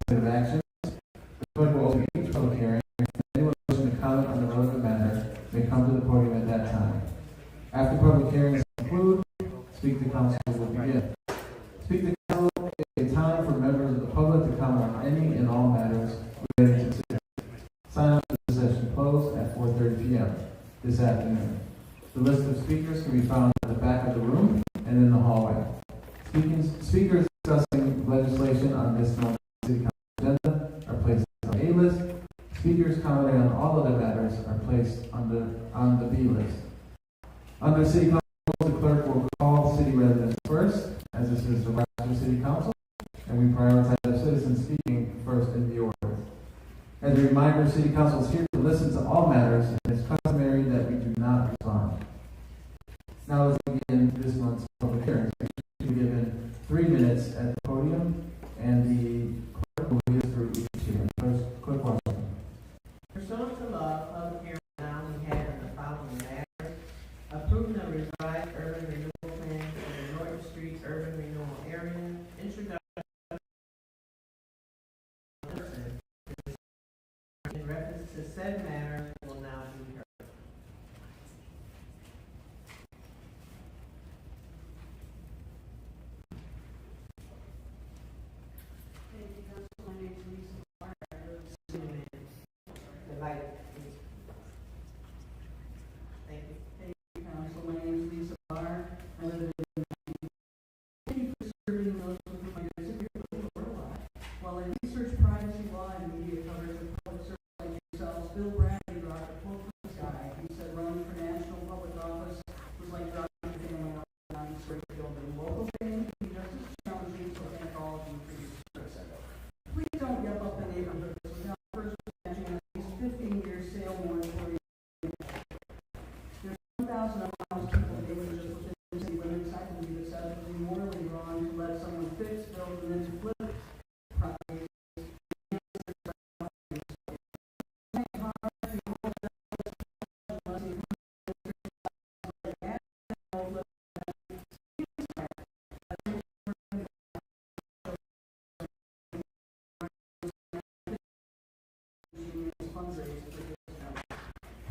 legislative actions. The clerk will open each public hearing. If anyone wishing to comment on the relevant matter may come to the podium at that time. After public hearings conclude, Speak to Council will begin. Speak to Council is a time for members of the public to comment on any and all matters related to city. Sign up for the session closed at 4:30 p.m. this afternoon. The list of speakers can be found at the back of the room and in the hallway. Speakers discussing legislation on this known city council agenda are placed on the A list. Speakers commenting on all other matters are placed on the B list. Under City Council, the clerk will call city residents first, as this is the Rochester City Council, and we prioritize citizens speaking first in the order. As a reminder, City Council is here to listen to all matters, and it's customary that we do not respond. Now let's begin this month's public hearings. We'll be given 3 minutes at the podium, and the clerk will lead us through each hearing. First, quick question. Pursuant to law, public hearing now we have in the following matters: approving the revised urban renewal plan for the Norton Street urban renewal area, introduction in reference to said matter will now be heard.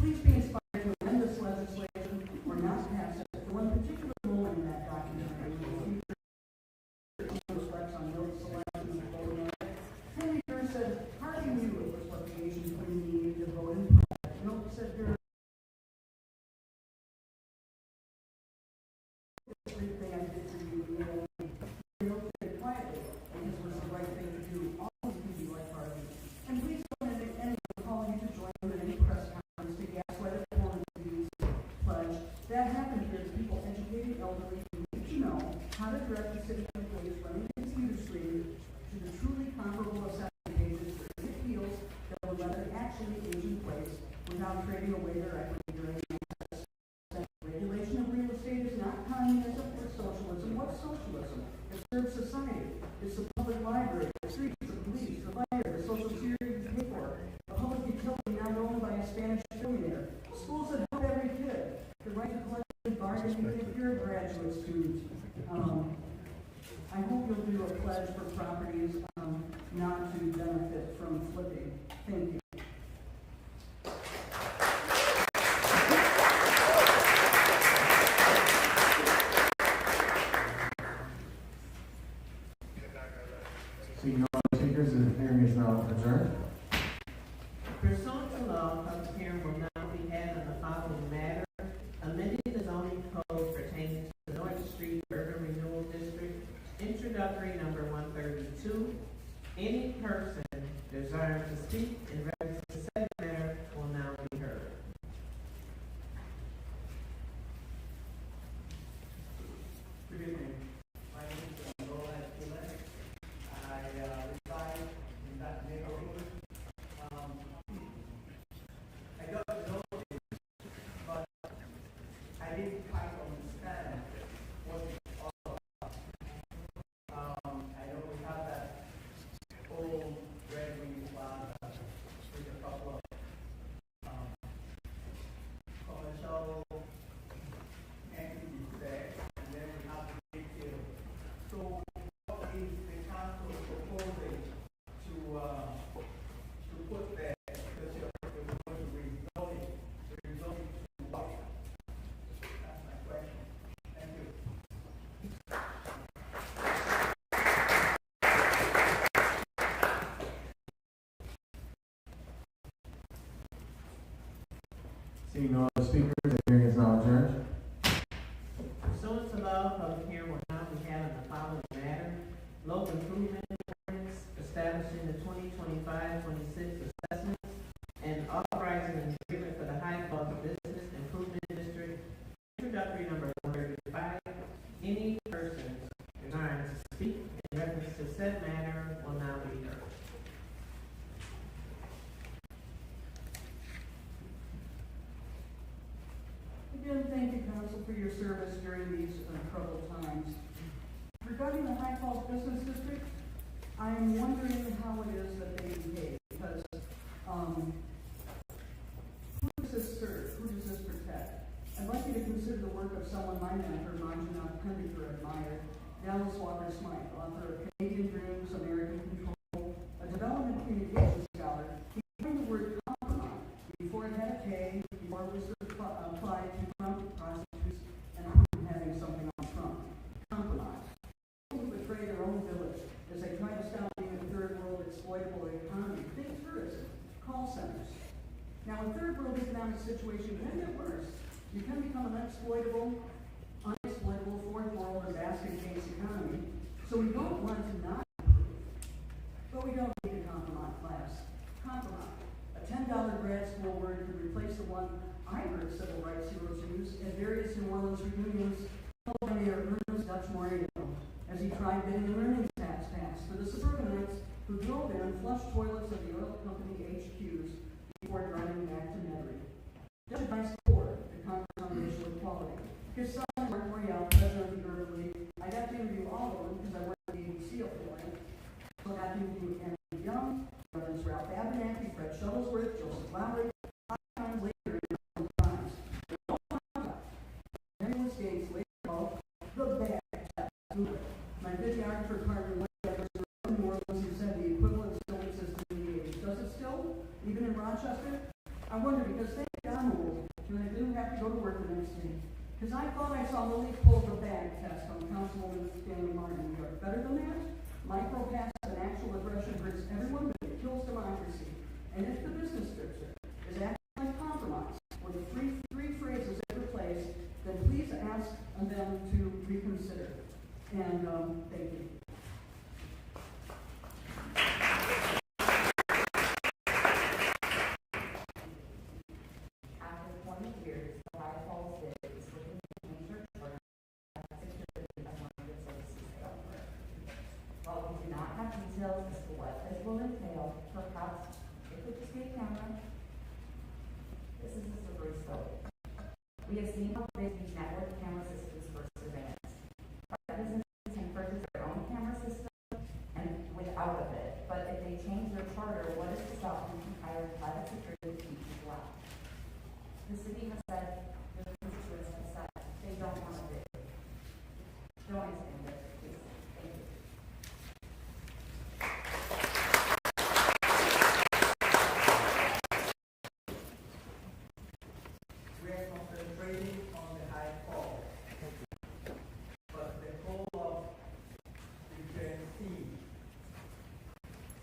Please be inspired to amend this legislation or not pass it for one particular rule in that document reflects on note selection and voting. Henry Kerr said, hardly knew it was what the Asians would need to vote in private. Note said here, everything I did for you, note said quietly, because it was the right thing to do. Always can be like Harvey. And please don't let anyone call you to join them in any press conference to gaslight a performance pledge. That happened because people educated elderly who need to know how to direct the city employees running the computer screen to the truly comparable assessment pages for any appeals that will let them actually age in place without trading away their equity during the process. Regulation of real estate is not communism or socialism. What's socialism? It serves society. It's the public library, the streets, the police, the fire, the social security you pay for, a public utility now owned by a Spanish billionaire, schools that help every kid, the right to collective bargain even if you're a graduate student. I hope you'll do a pledge for properties not to benefit from flipping. Thank you. Seeing no other speakers, the hearing is now adjourned. Pursuant to law, public hearing will now be had on the following matter: amending the zoning code pertaining to the North Street Urban Renewal District, introductory number 132. Any person desiring to speak in reference to said matter will now be heard. Good evening. My name is Roland Gillette. I reside in that neighborhood. I got to know it, but I didn't quite understand what it's all about. I know we have that old red wing plaza Seeing no other speakers, the hearing is now adjourned. Pursuant to law, public hearing will now be held on the following matter: local improvement ordinance establishing the 2025-26 assessments and authorizing an agreement for the High Falls Business Improvement District. Introductory number 135. Any persons desiring to speak in reference to said matter will now be heard. Again, thank you, Council, for your service during these troubled times. Regarding the High Falls Business District, I'm wondering how it is that they behave, because who does this serve? Who does this protect? I'd like you to consider the work of someone my mentor, Manjanath Pendikar, admired, Dallas Walker Smythe, author of Canadian Dreams, American Control, a development communications scholar. He coined the word compromise before it had a K, before it was applied to Trump prostitutes and having something on Trump. Compromise. People who betray their own village as they try to stop being a third world exploitable economy. Think tourism, call centers. Now, a third world economic situation can get worse. You can become an unexploitable, fourth world or basket case economy. So we don't want to not improve, but we don't need a compromise class. Compromise. A $10 grad school word could replace the one I heard civil rights heroes use at various New Orleans reunions held by Mayor Ernest Dutch Moreno as he tried getting an earnings tax passed for the suburbanites who drove in and flushed toilets of the oil company HQs before driving back to Metairie. Judge Vice Ford, the Congress on Racial Equality. His son, Mark Royale, president of the Urban League. I got to interview all of them because I worked at the ABC affiliate. So I got to interview Andrew Young, Reverend Ralph Abernathy, Fred Shuttlesworth, Joseph Lowry, 5 times later in their times. Everyone states later called the bad test movement. My videographer partner went to New Orleans who said the equivalent still existed in the 80s. Does it still? Even in Rochester? I wonder because thank God I'm old and I didn't have to go to work the next day. Because I thought I saw Lily pull the bag test on Councilwoman Stanley Martin in New York. Better than that? Micropass and actual aggression hurts everyone, but it kills democracy. And if the business scripture is acting like compromise, or the three phrases it replaced, then please ask them to reconsider. And thank you. After 20 years, the High Falls Bid is looking to change their charter and security as one of the services they offer. While we do not have details as to what this will entail, perhaps it could just be a camera. This is a slippery slope. We have seen how big these network camera systems first advance. Private businesses can purchase their own camera system and without a bid, but if they change their charter, what is to stop them from hiring private security to keep people out? The city has said, the constituents have said, they don't want to bid. Don't extend it, please. Thank you. We are concentrating on the High Falls, but the whole of you can see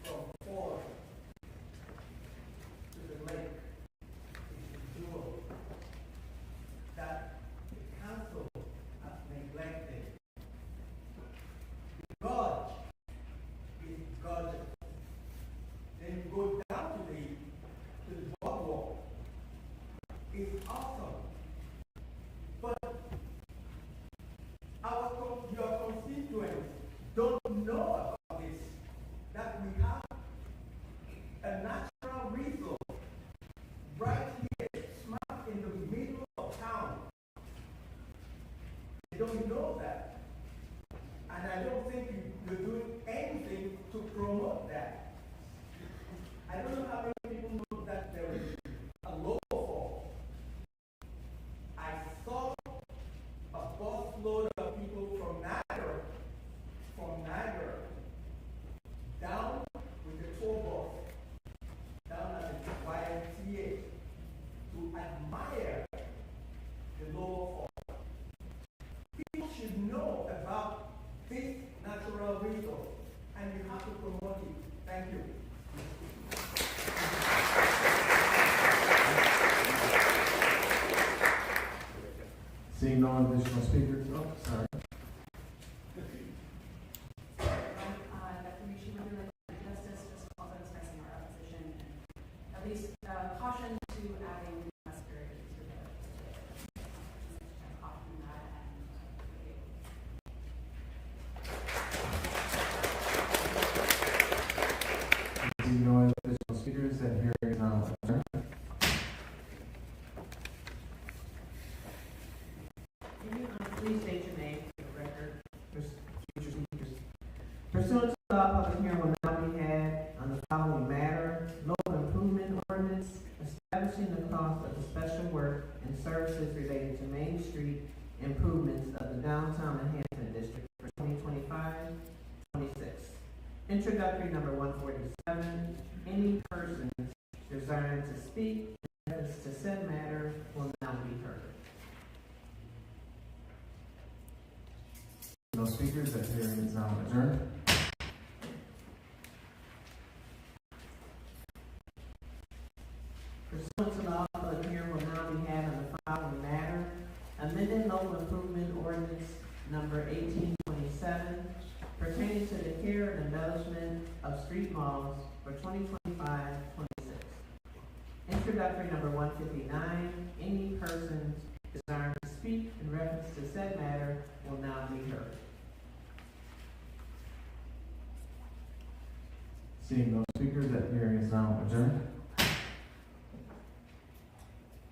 from Ford to the lake is doable. no additional speakers, oh, sorry. That we should really like justice, just also expressing our opposition and at least caution to adding security to the caution that Seeing no additional speakers, that hearing is now adjourned. Can you please state your name for the record, future speakers? Pursuant to the law, public hearing will now be had on the following matter: local improvement ordinance establishing the cost of the special work and services related to Main Street improvements of the downtown enhancement district for 2025-26. Introductory number 147. Any persons desiring to speak in reference to said matter will now be heard. No speakers, that hearing is now adjourned. Pursuant to law, public hearing will now be had on the following matter: amended local improvement ordinance number 1827 pertaining to the care and embellishment of street malls for 2025-26. Introductory number 159. Any persons desiring to speak in reference to said matter will now be heard. Seeing no speakers, that hearing is now adjourned.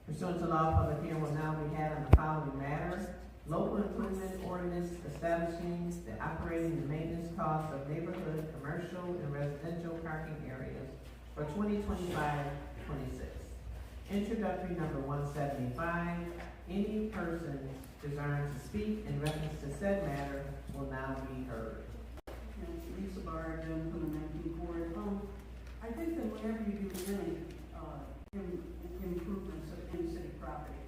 Pursuant to law, public hearing will now be had on the following matter: local improvement ordinance establishing the operating and maintenance costs of neighborhood, commercial, and residential parking areas for 2025-26. Introductory number 175. Any persons desiring to speak in reference to said matter will now be heard. Lisa Barr, again, from the 19th Ward. I think that whenever you do any improvements in city property,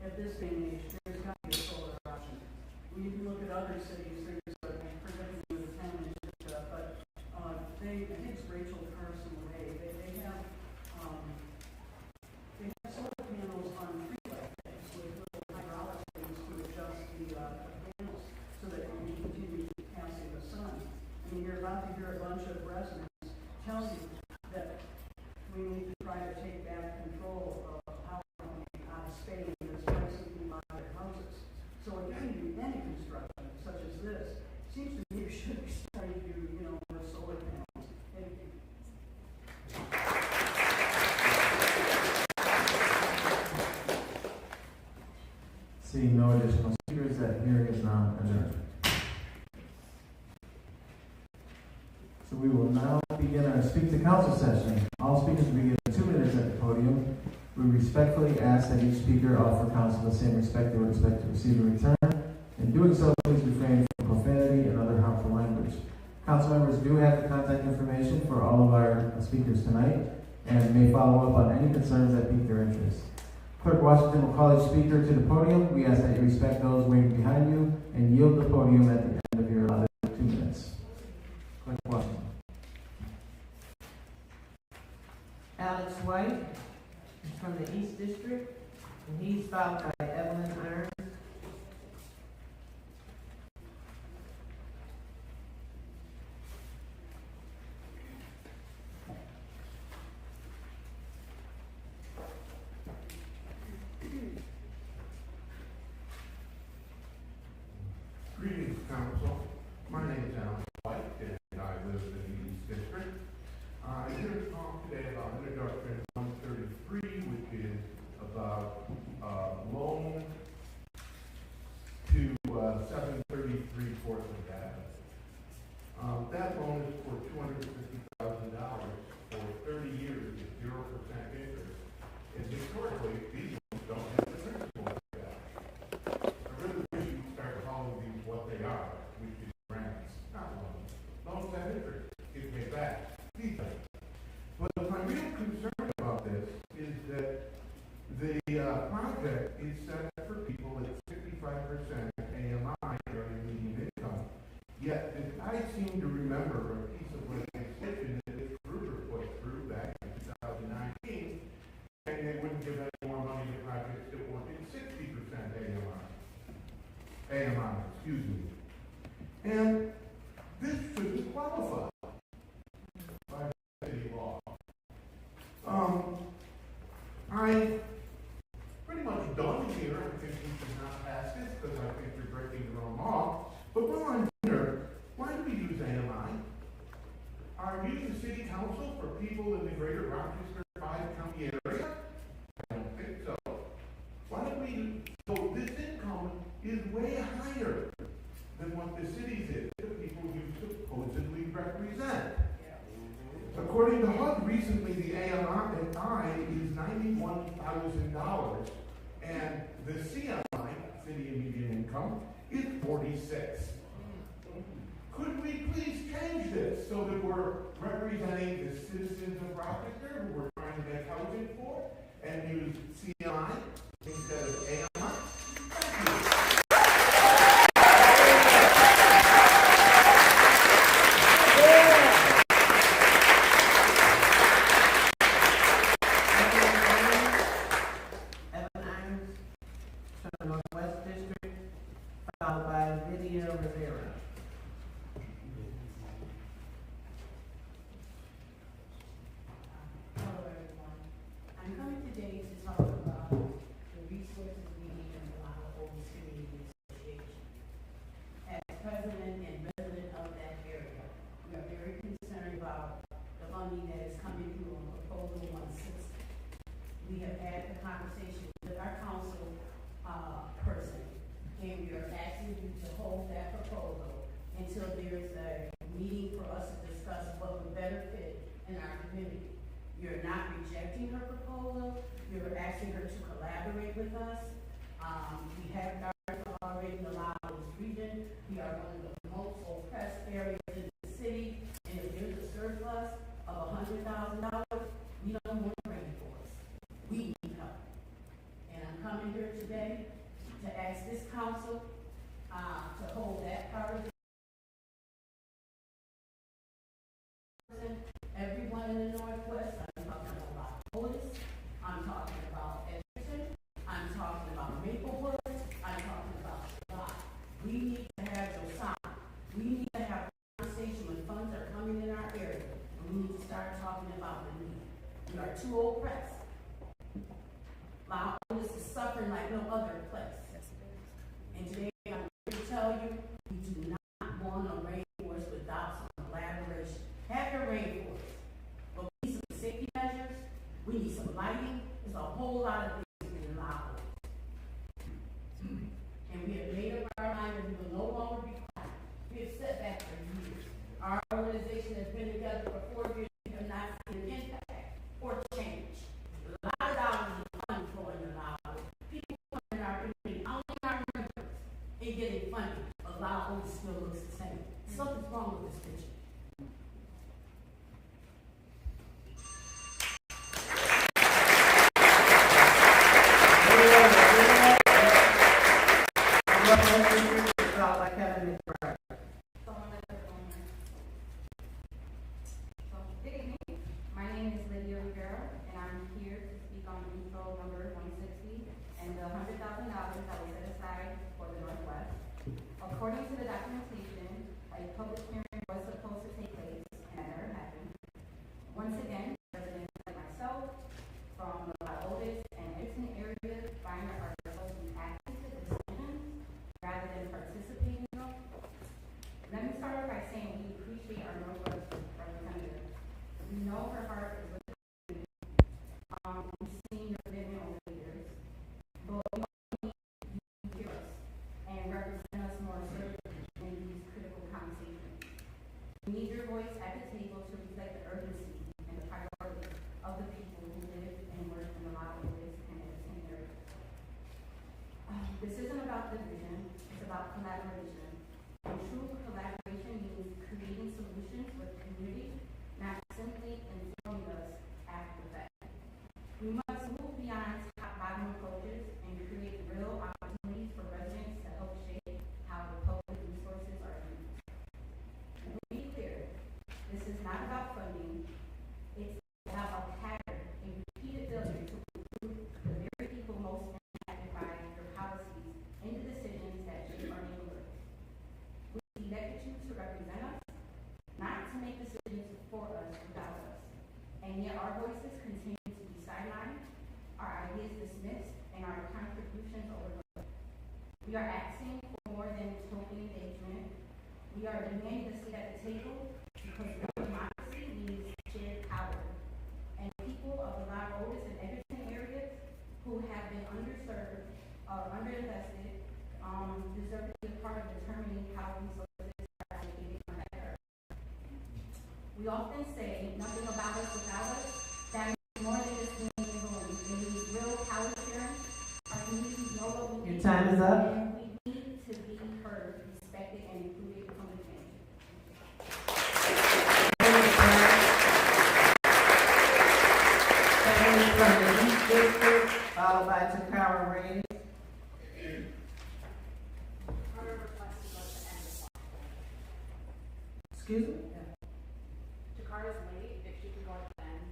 at this day and age, there's got to be a solar option. When you can look at other cities, there's particularly the town in Georgia, but I think it's Rachel Carson Way. They have solar panels on streetlight things with little hydraulic things to adjust the panels so that you can continue passing the sun. I mean, you're about to hear a bunch of residents tell you that we need to try to take back control of power company out of Spain that's placing people out of their houses. So if you do any construction such as this, seems to me you should be starting to do, with solar panels. Seeing no additional speakers, that hearing is now adjourned. So we will now begin our Speak to Council session. All speakers will be given 2 minutes at the podium. We respectfully ask that each speaker offer council the same respect they would expect to receive in return. In doing so, please refrain from profanity and other harmful language. Council members do have the contact information for all of our speakers tonight and may follow up on any concerns that pique their interest. Clerk Washington will call each speaker to the podium. We ask that you respect those waiting behind you and yield the podium at the end of your allotted 2 minutes. Clerk Washington. Alex White is from the East District, and he's followed by Evelyn Irons. Greetings, Council. My name is Alex White, and I live in the East District. I'm here to talk today about introduction 133, which is about loan people in the greater Rochester five-county area? I don't think so. Why don't we, so this income is way higher than what the cities is, the people you supposedly represent. According to HUD, recently the AMI is $91,000, and the CMI, City and Median Income, is 46. Could we please change this so that we're representing the citizens of Rochester who we're trying to make housing for, and use CMI instead of AMI? Thank you. Northwest District, followed by Lydia Rivera. Hello, everyone. I'm coming today to talk about the resources we need in the Lava Oaks Community Association. As president and resident of that area, we are very concerned about the funding that is coming through on Proposal 160. We have had the conversation with our council person, and we are asking you to hold that proposal until there is a meeting for us to discuss what would better fit in our community. You're not rejecting her proposal, you're asking her to collaborate with us. We have gardens already in the Lagos region. We are one of the most oppressed areas in the city, and if there's a surplus of $100,000, we don't want rainforest. We need help. And I'm coming here today to ask this council to hold that part of the person. Everyone in the Northwest, I'm talking about Otis, I'm talking about Edgerton, I'm talking about Maplewood, I'm talking about July. We need to have Josiah. We need to have a conversation when funds are coming in our area, and we need to start talking about the need. We are too oppressed. Mount Otis is suffering like no other place. And today I'm here to tell you, we do not want a rainforest without some collaboration. Have your rainforest, but we need some safety measures, we need some lighting, there's a whole lot of things we can allow. And we have made up our mind that we will no longer be quiet. We have set back for years. Our organization has been together for 4 years, we have not seen an impact or change. A lot of dollars is unemployed in the Lagos. People in our community, only our members, ain't getting funding. A lot of Otis still looks the same. Something's wrong with this picture. Followed by Kevin McBride. Good evening. My name is Lydia Rivera, and I'm here to speak on info number 160 and the $100,000 that was set aside for the Northwest. According to the documentation, a public hearing was supposed to take place, and that never happened. Once again, residents like myself from the Otis and Edison area find ourselves reacting to decisions rather than participating in them. Let me start off by saying we appreciate our Northwest representative. We know her heart is with the community. We've seen your commitment over the years, but we need you to hear us and represent us more assertively in these critical conversations. We need your voice at the table to reflect the urgency and the priority of the people who live and work in the Lagos and Edison area. This isn't about division, it's about collaboration. And true collaboration means creating solutions for the community, not simply informing us after the fact. We must move beyond top-bottom approaches and create real opportunities for residents to help shape how the public resources are used. And to be clear, this is not about funding, it's about a pattern, a repeated failure to include the very people most impacted by your policies in the decisions that shape our neighborhoods. We elected you to represent us, not to make decisions for us without us. And yet our voices continue to be sidelined, our ideas dismissed, and our contributions overlooked. We are asking for more than token engagement. We are demanding a seat at the table because real democracy means shared power. often say, nothing about us without us. That is more than just being in the room. They need real power sharing. Our communities know what we Your need. time is up. And we need to be heard, respected, and included from the beginning. Family from the East District, followed by Takara Ray. Excuse me? Takara's late, if she can go at the end.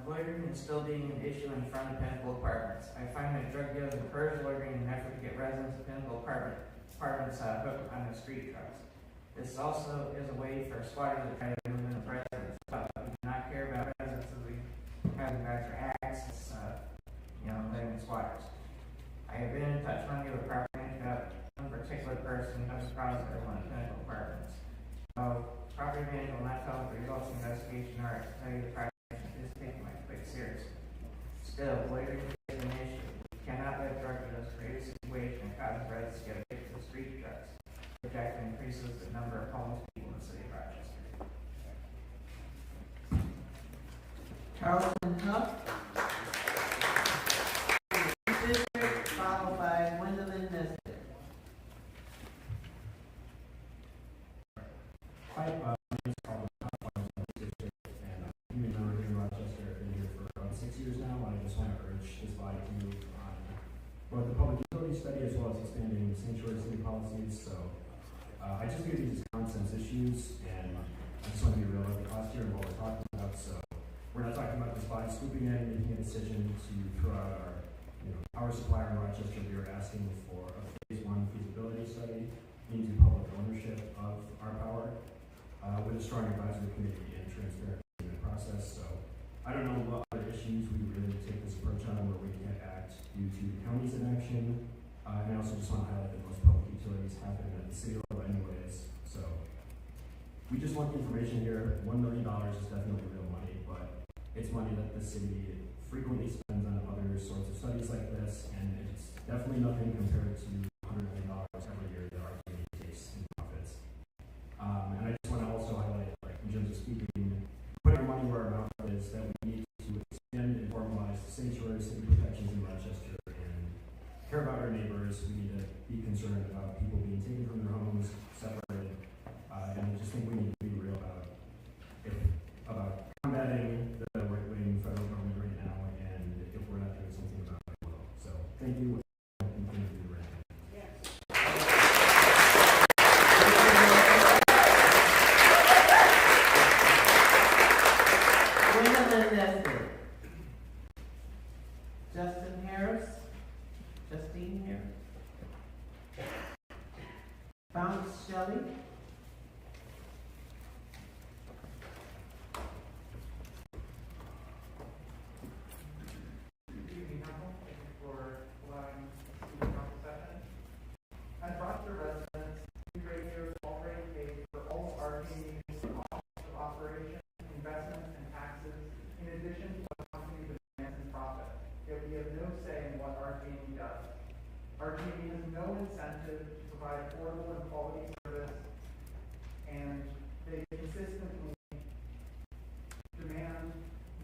Loitering is still being an issue in front of Pinnacle Apartments. I find that drug dealers encourage loitering in an effort to get residents of Pinnacle Apartments hooked on their street drugs. This also is a way for squatters to try to move in with residents. But we do not care about residents as we have regards for access, letting squatters. I have been in touch Monday with property manager about one particular person who has problems with everyone at Pinnacle Apartments. So, property manager will not tell us the results of the investigation or I can tell you the project is taking my quick seriously. Still, loitering is an issue. We cannot let drug dealers create a situation and cause residents to get addicted to street drugs. The project increases the number of homeless people in the city of Rochester. Carlton Huff. District, followed by Gwendolyn Nesbitt. Hi, my name is Carlton Huff. I'm from the district, and I'm a community member here in Rochester. I've been here for about 6 years now, and I just want to urge this body to move on both the public utility study as well as expanding sanctuary city policies. So I just view these as common sense issues, and I just want to be real about the cost here and what we're talking about. So we're not talking about this body swooping in and making a decision to throw out our power supplier in Rochester. We are asking for a phase 1 feasibility study into public ownership of our power with a strong advisory committee and transparency in the process. So I don't know what other issues we really take this approach on where we can't act due to the county's inaction. And I also just want to highlight that most public utilities happen at the city level anyways. So we just want the information here. $1 million is definitely real money, but it's money that the city frequently spends on other sorts of studies like this, and it's definitely nothing compared to $100 million every year that our community takes in profits. And I just want to also highlight, in terms of speaking, putting our money where our mouth is, that we need to expand and formalize the sanctuary city protections in Rochester and care about our neighbors. We need to be concerned about people being taken from their homes, separated, and I just think we need to be real about combating the right-wing federal government right now, and if we're not doing something about it, we will. So thank you. I'll continue to do the right thing. Gwendolyn Nesbitt. Justine Harris. Bounce Shelley. As Rochester residents, we radios already pay for all of our community's costs of operation, investments, and taxes, in addition to what company demands in profit. Yet we have no say in what our community does. Our community has no incentive to provide affordable and quality service, and they consistently demand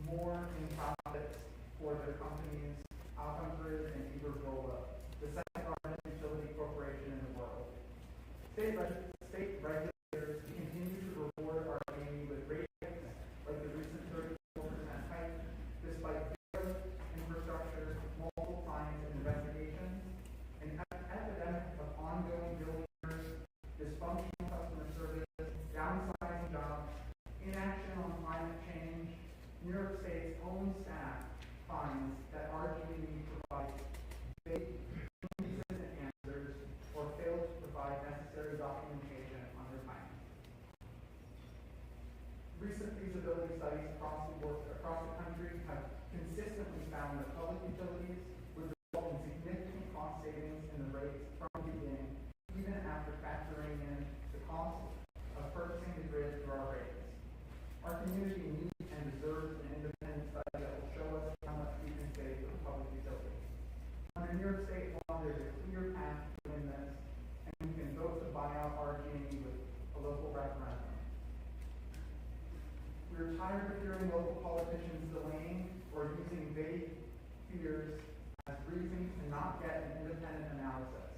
more in profits for their companies, Alcantara and Iberdrola, the second largest utility corporation in the world. State regulators continue to reward our community with rate hikes like the recent 34% hike, despite growth, infrastructure, multiple fines and investigations, an epidemic of ongoing billing errors, dysfunctional customer service, downsizing jobs, inaction on climate change. New York State's own staff finds that our community provides vague, inconsistent answers or fails to provide necessary documentation on their findings. Recent feasibility studies across the country have consistently found that public utilities would result in significant cost savings in the rates from the beginning, even after factoring in the cost of purchasing the grid through our rates. Our community needs and deserves an independent study that will show us how much we can save with public utilities. Under New York State law, there's a clear path to doing this, and we can vote to buy out local referendum. We're tired of hearing local politicians delaying or using vague fears as reason to not get an independent analysis.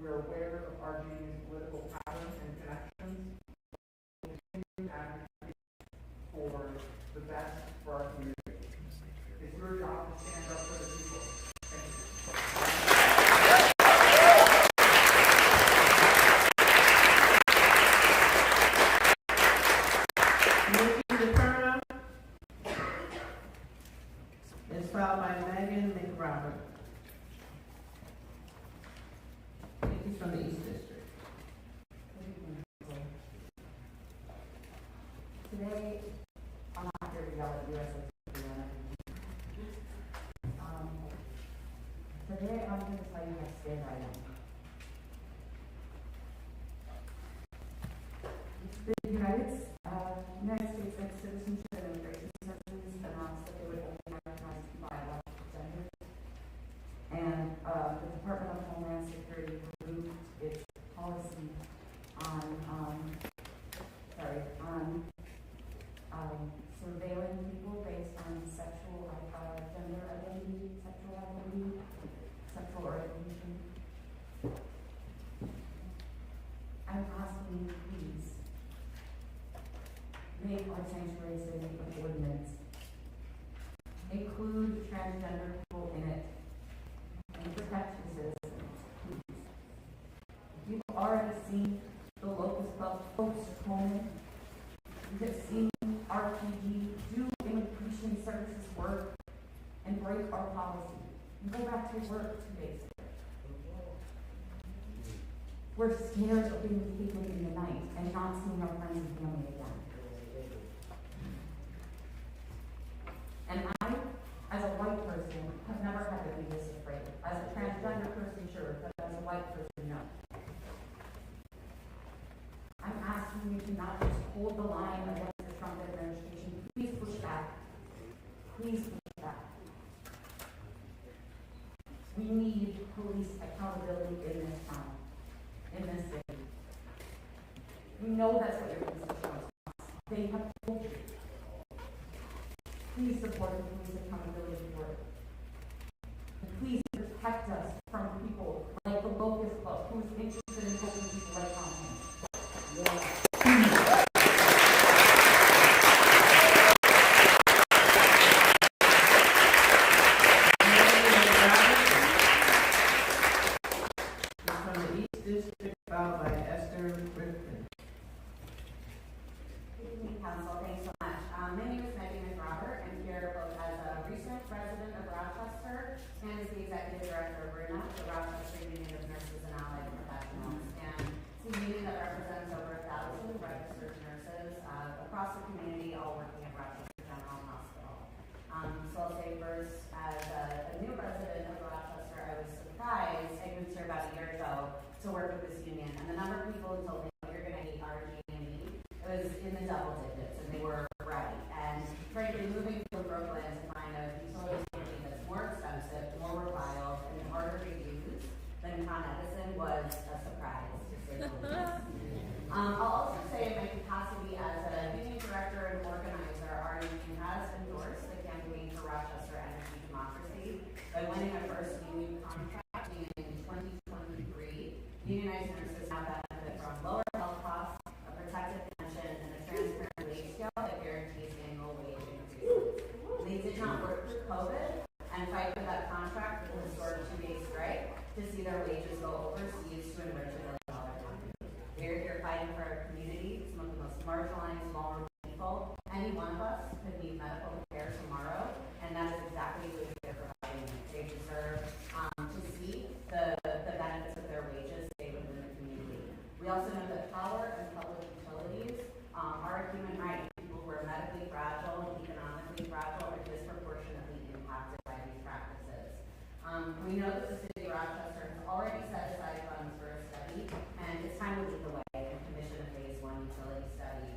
We're aware of RG's political patterns and connections. We continue to advocate for the best for our community. It's your job to stand up for the people. Thank you. Is followed by Megan McRobert. He's from the East District. Today, I'm not here to yell at you as a today, I'm going to tell you how to stand right now. The United States Citizenship and Immigration Services announced that they would only recognize biological gender. And the Department of Homeland Security removed its policy on surveilling people based on sexual gender identity, sexual orientation. I'm asking you, please, make our sanctuary city an ordinance. Include transgender people in it and protect the citizens, please. You've already seen the Locust Club postpone. You have seen RPG do immigration services work and break our policy. You go back to work 2 days later. We're scared of being taken in the night and not seeing our friends and family again. And I, as a white person, have never had to be this afraid. As a transgender person, sure, but as a white person, no. I'm asking you to not just hold the line against the Trump administration. Please push back. Please push back. We need police accountability in this town, in this city. We know that's what your constituents want. They have told you. Please support the police accountability board. And please protect us from people like the Locust Club, who's interested in helping people like Tom. Council, thanks so much. My name is Megan McRobert. I'm here both as a recent resident of Rochester and as the executive director of RUNA, the Rochester Union of Nurses and Allied Professionals. And it's a union that represents over 1,000 registered nurses across the community, all working at Rochester General Hospital. So I'll say first, as a new resident of Rochester, I was surprised. I moved here about a year ago to work with this union, and the number of people who told me, you're going to hate RG and E, it was in the double digits, and they were right. And frankly, moving to Brooklyn to find a utility company that's more expensive, more reviled, and harder to use than Con Edison was a surprise, to say the least. I'll also say in my capacity as a union director and organizer, our union has endorsed the campaign for Rochester Energy Democracy by winning our first union contract in 2023. Unionized nurses now benefit from lower health costs, a protected pension, and a transparent wage scale that guarantees annual wage increases. They did not work through COVID and fight for that contract with a historic 2-day strike to see their wages go overseas to enrich a $1 billion company. We're here fighting for our community, some of the most marginalized, vulnerable people. Any one of us could need medical care tomorrow, and that is exactly what we're providing. They deserve to see the benefits of their wages stay within the community. We also know that power and public utilities are a human right. People who are medically fragile and economically fragile are disproportionately impacted by these practices. We know that the City of Rochester has already set aside funds for a study, and it's time to lead the way and commission a phase 1 utility study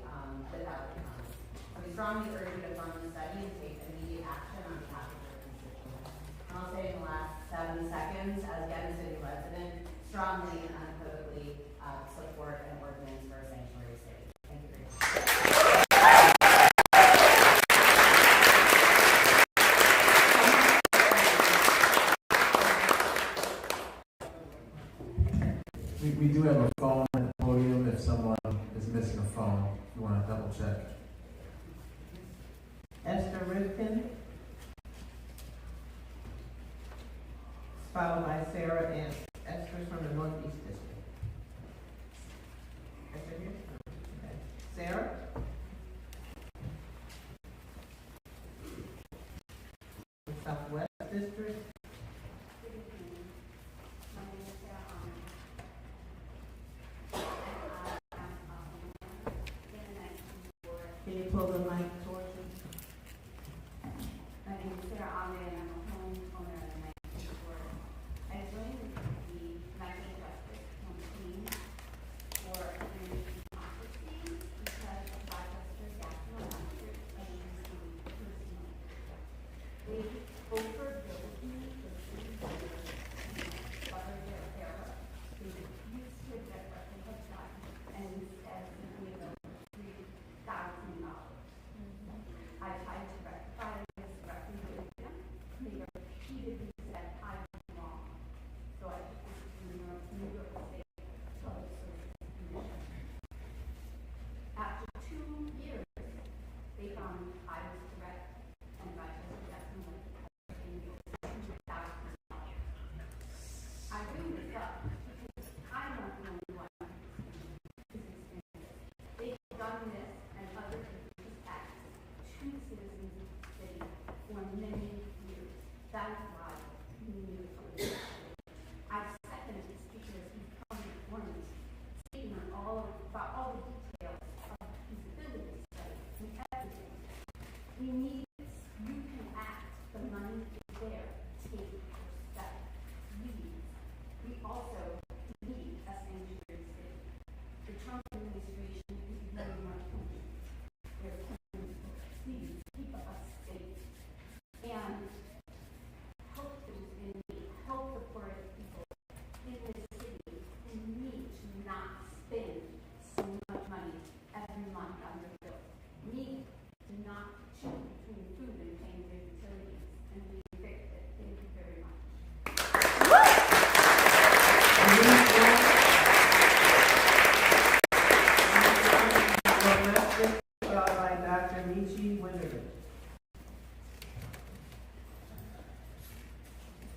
without the funds. So we strongly urge you to fund the study and take immediate action on behalf of your constituents. And I'll say in the last 7 seconds, as again a city resident, strongly and unequivocally support an ordinance for a sanctuary state. you want to double check. Esther Rifkin, followed by Sarah and Esther's from the Northeast District. Esther here? Okay. Sarah? Southwest District. Can you pull the mic towards you? My name is Sarah Ahmed, and I'm a home owner of the 19th Ward. I joined the Democratic Justice campaign for energy democracy because of Rochester's national electric against me personally. They overbuilt me for 3 years and buttered their hair. They refused to admit what they had done and instead simply built $3,000. I tried to rectify this directly with them. They repeatedly said I was wrong. So I took this to New York State Public Service Commission. After 2 years, they found I was correct and Rochester definitely had to pay $2,000. I bring this up because I'm not the only one who's experienced this. They've done this and other religious acts to citizens of the city for many years. That is why we need a public safety. I've seconded this because he's come before me, stating about all the details of the feasibility study and everything. We need this. You can act. The money is there. Take your step. Please. We also need a sanctuary city. The Trump administration is very much their plans. Please keep us safe and help those in need, help the poorest people in this city who need to not spend so much money every month on their bills, need to not choose between food and paying their utilities, and we fix it. Thank you very much. Followed by Dr. Michi Winterlich.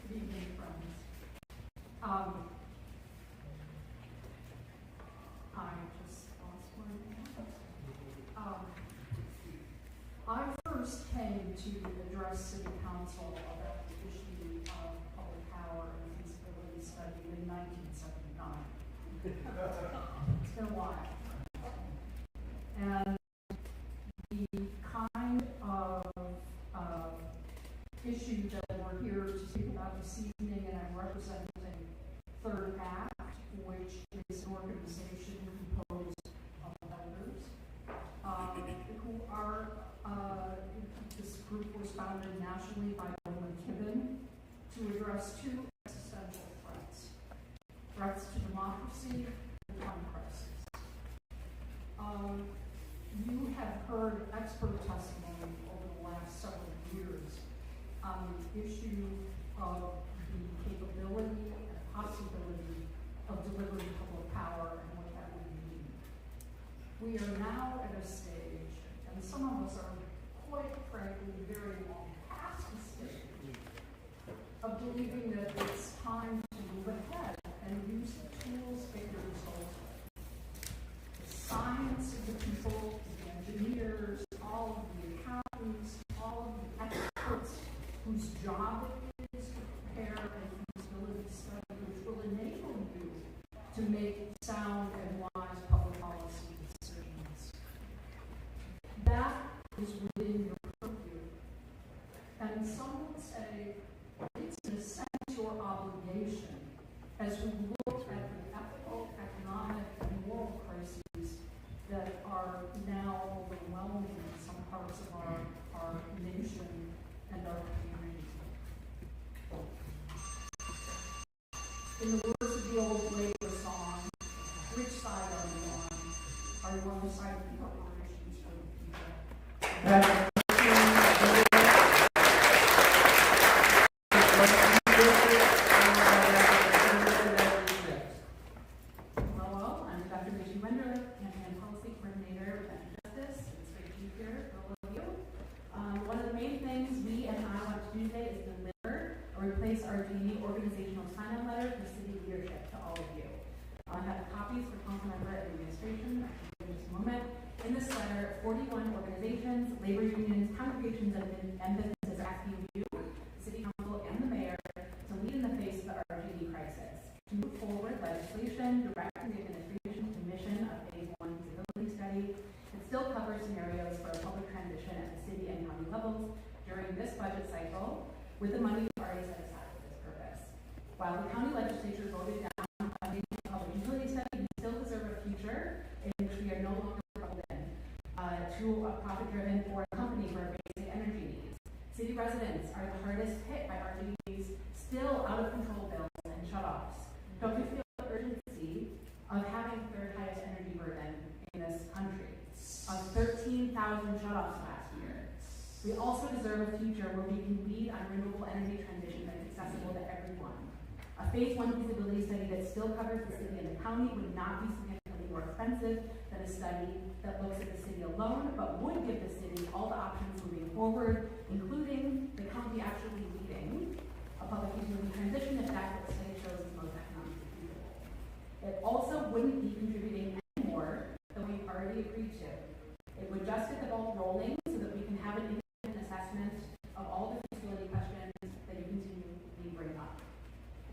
Good evening, friends. I just lost my I first came to address City Council about the issue of public power and feasibility study in 1979. It's been a while. And the kind of issue that we're here to speak about this evening, and I'm representing Third Act, which is an organization composed of elders who are, this group was founded nationally by Bill McKibben to address 2 existential threats. Threats to democracy and time crisis. You have heard expert testimony over the last several years on the issue of the capability and possibility of delivering public power and what that would mean. We are now at a stage, and some of us are quite frankly very long past the stage, of believing that it's time to move ahead and use the tools at your disposal. The science of the people, the engineers, all of the accountants, all of the experts whose job it is to prepare a feasibility study which will enable you to make sound and wise public policy decisions. That is within your purview. And some would say it's in a sense your obligation as we look at the ethical, economic, and moral crises that are now overwhelming in some parts of our nation and our community. In the words of the old labor song, which side are you on? Are you on the side of the corporations or the people? Well, I'm Dr. Michi Winterlich, Campaign Policy Coordinator at this letter, 41 organizations, labor unions, congregations, and businesses are asking you, the City Council, and the Mayor to lead in the face of the RGD crisis, to move forward legislation directing the administration's submission of Phase 1 feasibility study that still covers scenarios for a public transition at the city and county levels during this budget cycle, with the money already set aside for this purpose. While the county legislature voted down funding the public utility study, we still deserve a future in which we are no longer beholden to a profit-driven foreign company for our basic energy needs. City residents are the hardest hit by RGD's still out-of-control bills and shutoffs. Don't you feel the urgency of having the third highest energy burden in this country, of 13,000 shutoffs last year? We also deserve a future where we can lead on renewable energy transition that is accessible to everyone. A Phase 1 feasibility study that still covers the city and the county would not be significantly more expensive than a study that looks at the city alone, but would give the city all the options moving forward, including the county actually leading a public utility transition if that's what the study shows is most economically feasible. It also wouldn't be contributing any more than we've already agreed to. It would just get the ball rolling so that we can have an independent assessment of all the feasibility questions that you continually bring up.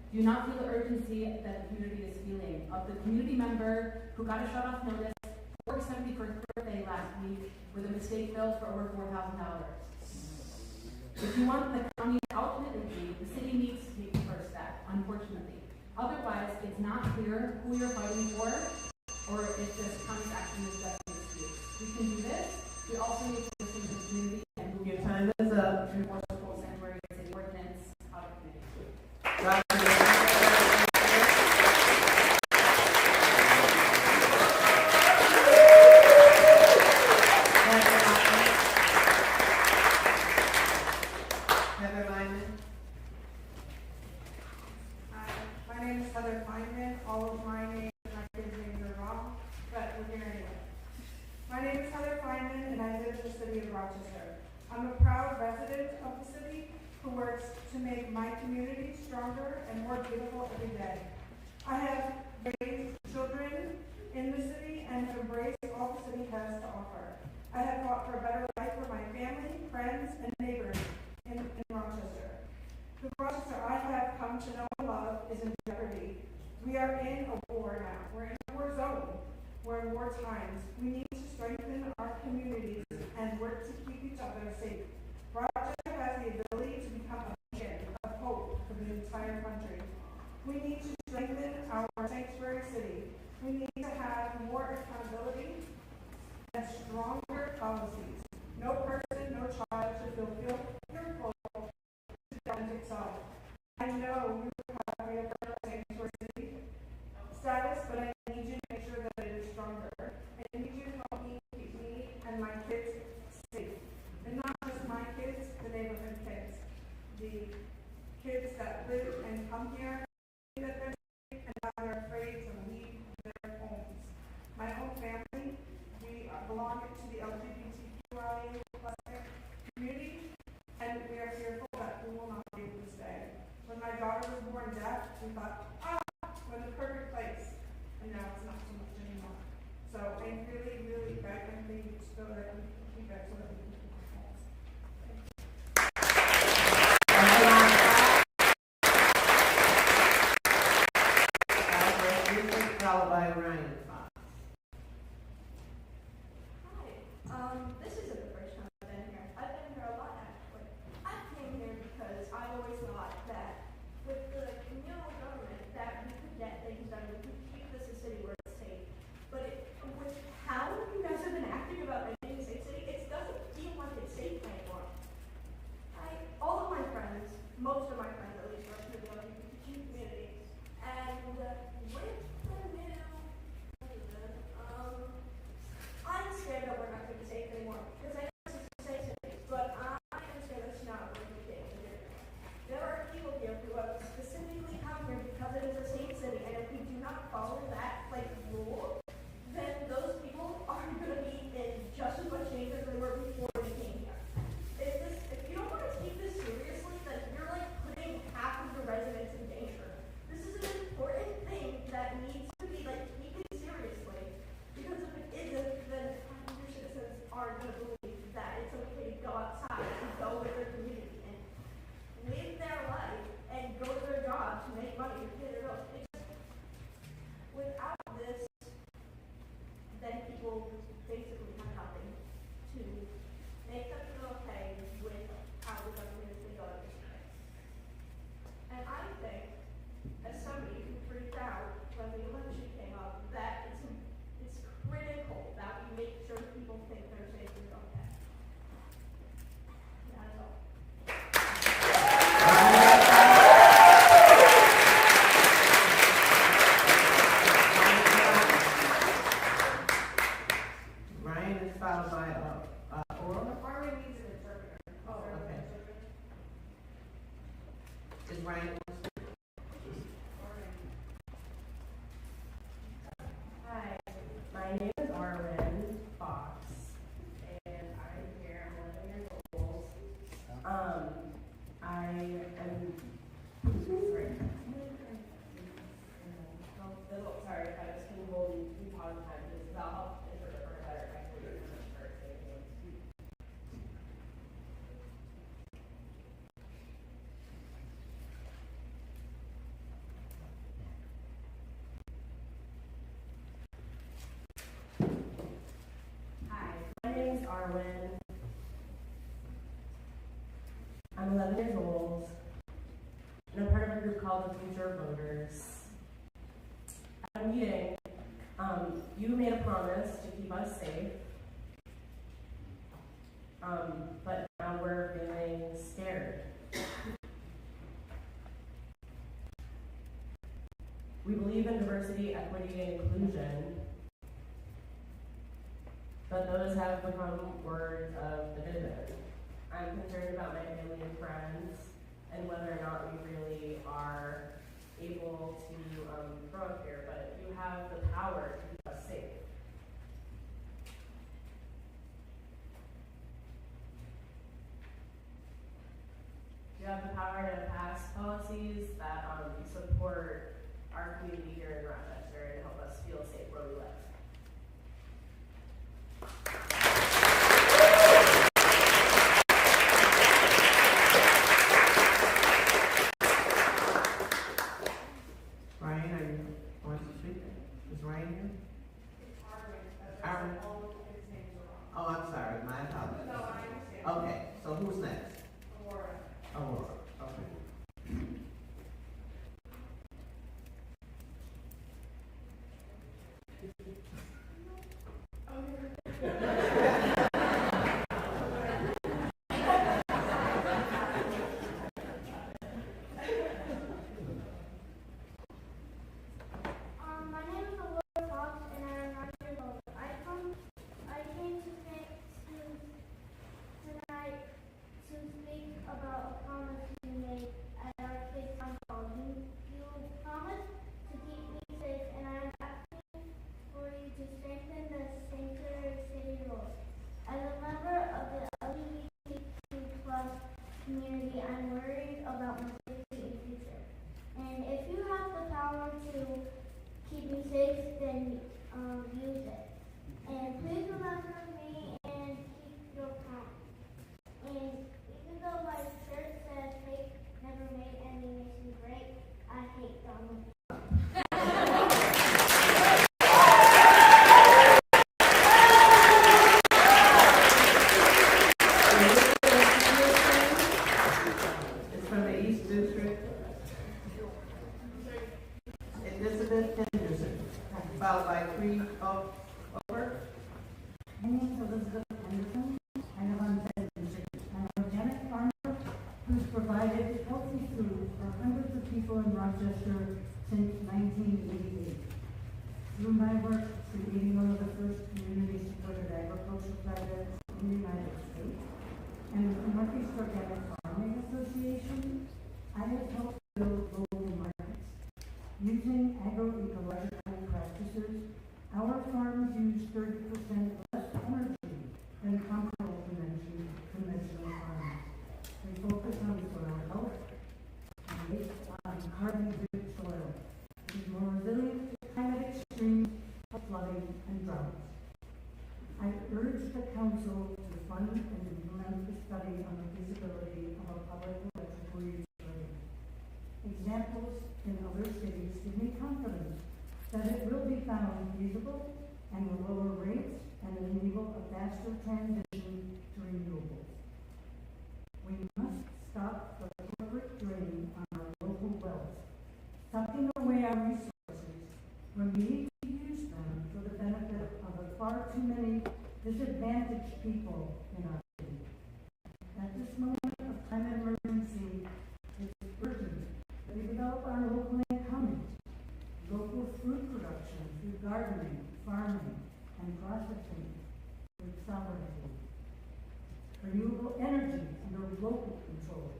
Do you not feel the urgency that the community is feeling of the community member who got a shut-off notice for his 71st birthday last week with a mistake bill for over $4,000? If you want the county to ultimately lead, the city needs to take the first step, unfortunately. Otherwise, it's not clear who you're fighting for or if this county's action is just an excuse. We can do this. We also need to listen to the community and move Your time is up. to enforce the full sanctuary city ordinance out of committee. Heather Lyman. Hi, my name is Heather Feynman. All of my names and my kids' names are wrong, but we're here anyway. My name is Heather Feynman, and I live in the City of Rochester. I'm a proud resident of the city who works to make my community stronger and more beautiful every day. I have raised children in the city and have embraced all the city has to offer. I have fought for a better life for my family, friends, and neighbors in Rochester. The Rochester I have come to know and love is in jeopardy. We are in a war now. We're in a war zone. We're in war times. We need to strengthen our communities and work to keep each other safe. Rochester has the ability to become a beacon of hope for the entire country. We need to strengthen our sanctuary city. We need to have more accountability and stronger policies. No person, no child should feel fearful to defend itself. I know you have reaffirmed sanctuary city status, but I need you to make sure that it is stronger. I need you to help me keep me and my kids safe. And not just my kids, the neighborhood kids. The kids that live and come here, that they're safe and now they're afraid to leave their homes. My own family, we belong to the LGBTQIA+ community, and we are fearful that we will not be able to stay. When my daughter was born deaf, we thought, we're in the perfect place, and now it's not so much anymore. So I really, really beg and plead so that we can keep it so that we can keep our homes. Followed by Ryan Fox. Hi, this isn't the first time I've been here. I've been here a lot, actually. I came here because I always thought that with the communal government that we could get things done, we could keep this a city where it's safe. But with how you guys have been acting about making a safe city, it doesn't followed by, oral. Farming needs an interpreter. Oh, okay. Is Ryan? Hi, my name is Arwen Fox, and I'm here, I'm 11 years old. I am, sorry, if I just can hold you pause time, because I'll help interpret for better if I can read it first. Hi, my name is Arwen. I'm 11 years old, and I'm part of a group called the Future of Voters. At a meeting, you made a promise to keep us safe, but now we're feeling scared. We believe in diversity, equity, and inclusion, but those have become words of division. I'm concerned about my family and friends and whether or not we really are able to grow up here, but you have the power to keep us safe. You have the power to pass policies that support our community here in Rochester and help us feel safe where we live. Ryan, are you going to speak? Is Ryan here? Arwen. Oh, I'm sorry, my apologies. No, I understand. Okay, so who's next? Aurora. Aurora, okay. My name is Aurora Fox, and I'm 9 years old. I came tonight to speak about a promise you made at our kids' town hall. You promised to keep me safe, and I'm asking for you to strengthen the sanctuary city rules. As a member of the LGBTQ+ community, I'm worried about my safety and future. And if you have the power to keep me safe, then use it. And please remember me and keep your promise. And even though my shirt says hate never made any nation great, I hate Donald. It's from the East District. Elizabeth Henderson, followed by over. My name is Elizabeth Henderson. I live on 7th District. I'm an organic farmer who's provided healthy food for hundreds of people in Rochester since 1988. Through my work creating one of the first community-supported agricultural projects in the United States, and with the Northeast Organic Farming Association, I have helped build local markets. Using agroecological practices, our farms use 30% less energy than comparable conventional farms. They focus on soil health and based on carbon-rich soil. It is more resilient to climate extremes, flooding, and droughts. I urge the council to fund and implement a study on the feasibility of a public electrical utility. Examples in other cities give me confidence that it will be found feasible and will lower rates and enable a faster transition to renewables. We must stop the corporate drain on our local wealth, sucking away our resources when we need to use them for the benefit of the far too many disadvantaged people in our city. At this moment of climate emergency, it's urgent that we develop our local economy, local food production through gardening, farming, and processing, with sovereignty, renewable energy under local control,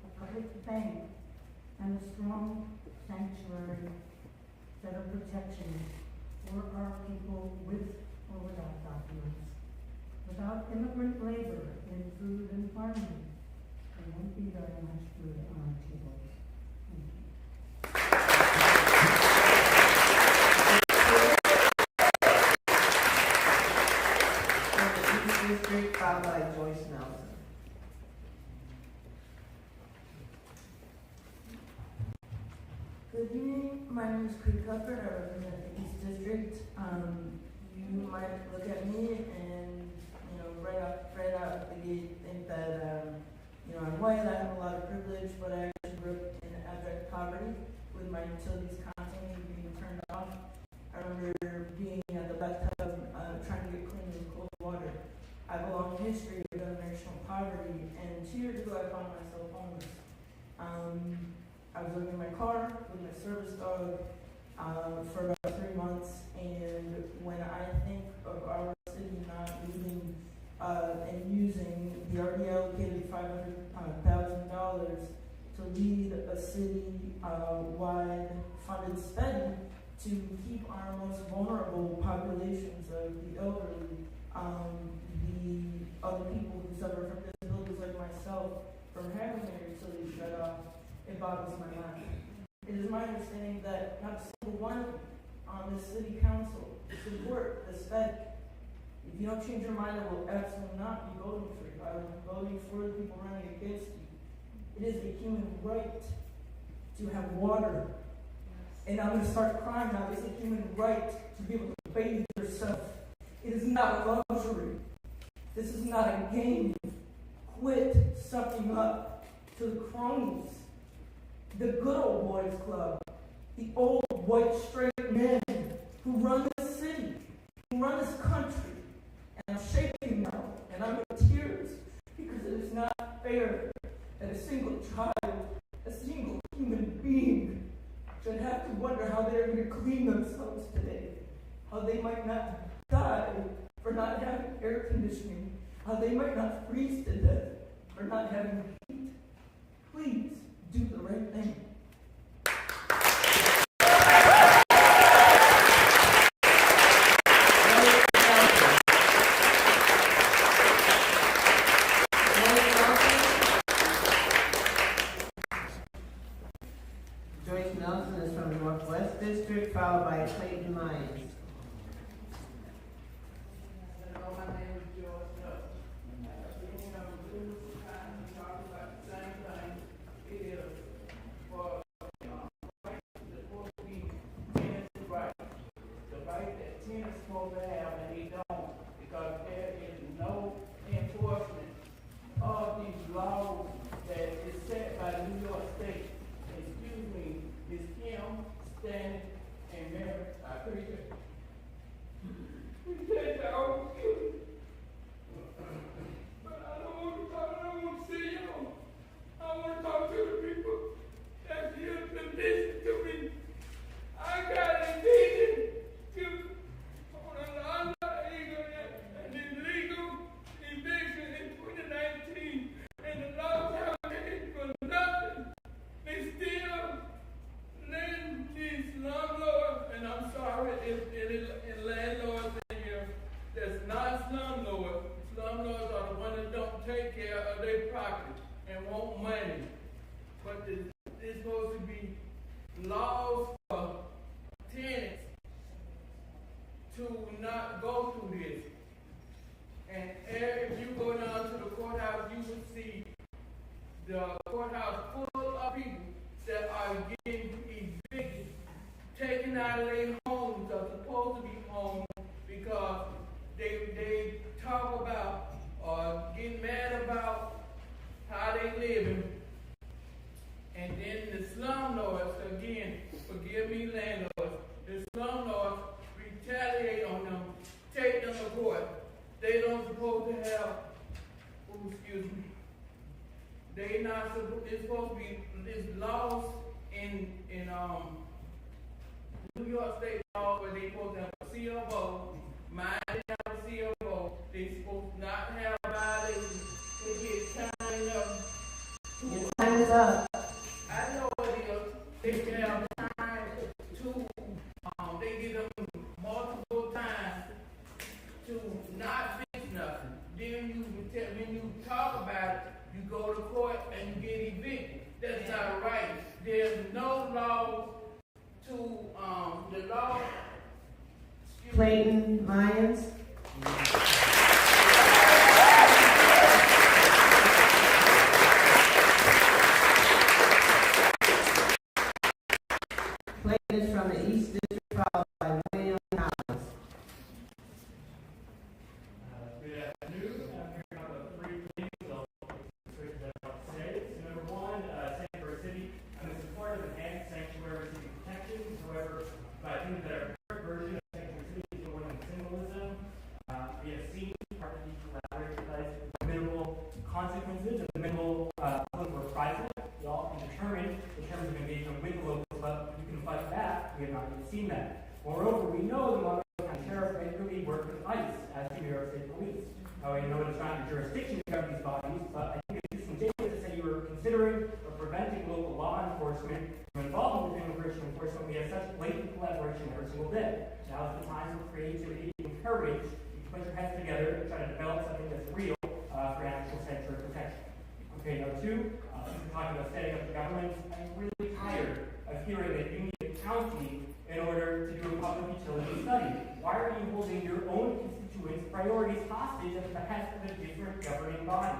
a public bank, and a strong sanctuary set of protections for our people with or without documents. Without immigrant labor in food and farming, there won't be very much food on our tables. Thank you. District, followed by Joyce Nelson. Good evening, my name is Creed Cuthbert, I represent the East District. You might look at me and, right out the gate think that, I'm white, I have a lot of privilege, but I actually grew up in abject poverty with my utilities constantly being turned off. I remember being at the bathtub, trying to get clean with cold water. I have a long history of generational poverty, and 2 years ago I found myself homeless. I was living in my car with my service dog for about 3 months, and when I think of our city not needing and using the already allocated $500,000 to lead a city-wide funded study to keep our most vulnerable populations of the elderly, the other people who suffer from disabilities like myself, from having their utilities shut off, it boggles my mind. It is my understanding that not a single one on this city council support the study. If you don't change your mind, I will absolutely not be voting for you. I will be voting for the people running against you. It is a human right to have water. And I'm going to start crying now. It's a human right to be able to bathe yourself. It is not a luxury. This is not a game. Quit sucking up to the cronies, the good old boys club, the old white straight men who run this city, who run this country. And I'm shaking now, and I'm in tears because it is not fair that a single child, a single human being, should have to wonder how they're going to clean themselves today, how they might not die for not having air conditioning, how they might not freeze to death for not having heat. Please do the right thing. Joyce Nelson is from the Northwest District, followed by Clayton Lyons. Hello, my name is George Nelson. You know, we talk about the same thing. It is for rights that's supposed to be tenants' rights. The right that tenants supposed to have and they don't, because there is no enforcement of these laws that is set by New York State. Excuse me, Ms. Kim, Stanley, and Mary, I appreciate it. Appreciate y'all. But I don't want to talk, I don't want to see y'all. I want to talk to the people that's here to listen to me. I got a vision on an illegal and illegal eviction in 2019, and the laws have changed for nothing. They still lend these slumlords, and I'm sorry if landlords in here that's not slumlords. Slumlords are the ones that don't take care of their property and want money. But it's supposed to be laws for tenants to not go through this. And if you go down to the courthouse, you will see the courthouse full of people that are getting evicted, taken out of their homes, are supposed to be homes, because they talk about or get mad about how they living. And then the slumlords, again, forgive me landlords, the slumlords retaliate on them, take them to court. They don't supposed to have, excuse me, they not supposed, it's supposed to be, there's laws in New York State law where they supposed to have a CFO. Mine didn't have a CFO. They supposed department needs to collaborate because with minimal consequences and minimal public reprisal, we all can determine in terms of engagement with the locals, but we can fight back. We have not yet seen that. Moreover, we know the Montgomery County Sheriff regularly works with ICE as the New York State Police. We know it's not your jurisdiction to govern these bodies, but I think it's disingenuous to say you were considering or preventing local law enforcement from involvement with immigration enforcement. We have such blatant collaboration every single day. Now is the time for creativity and courage. You can put your heads together and try to develop something that's real for actual censure and protection. Okay, now two, we're talking about setting up the government. I'm really tired of hearing that you need a county in order to do a public utility study. Why are you holding your own constituents' priorities hostage at the behest of a different governing body?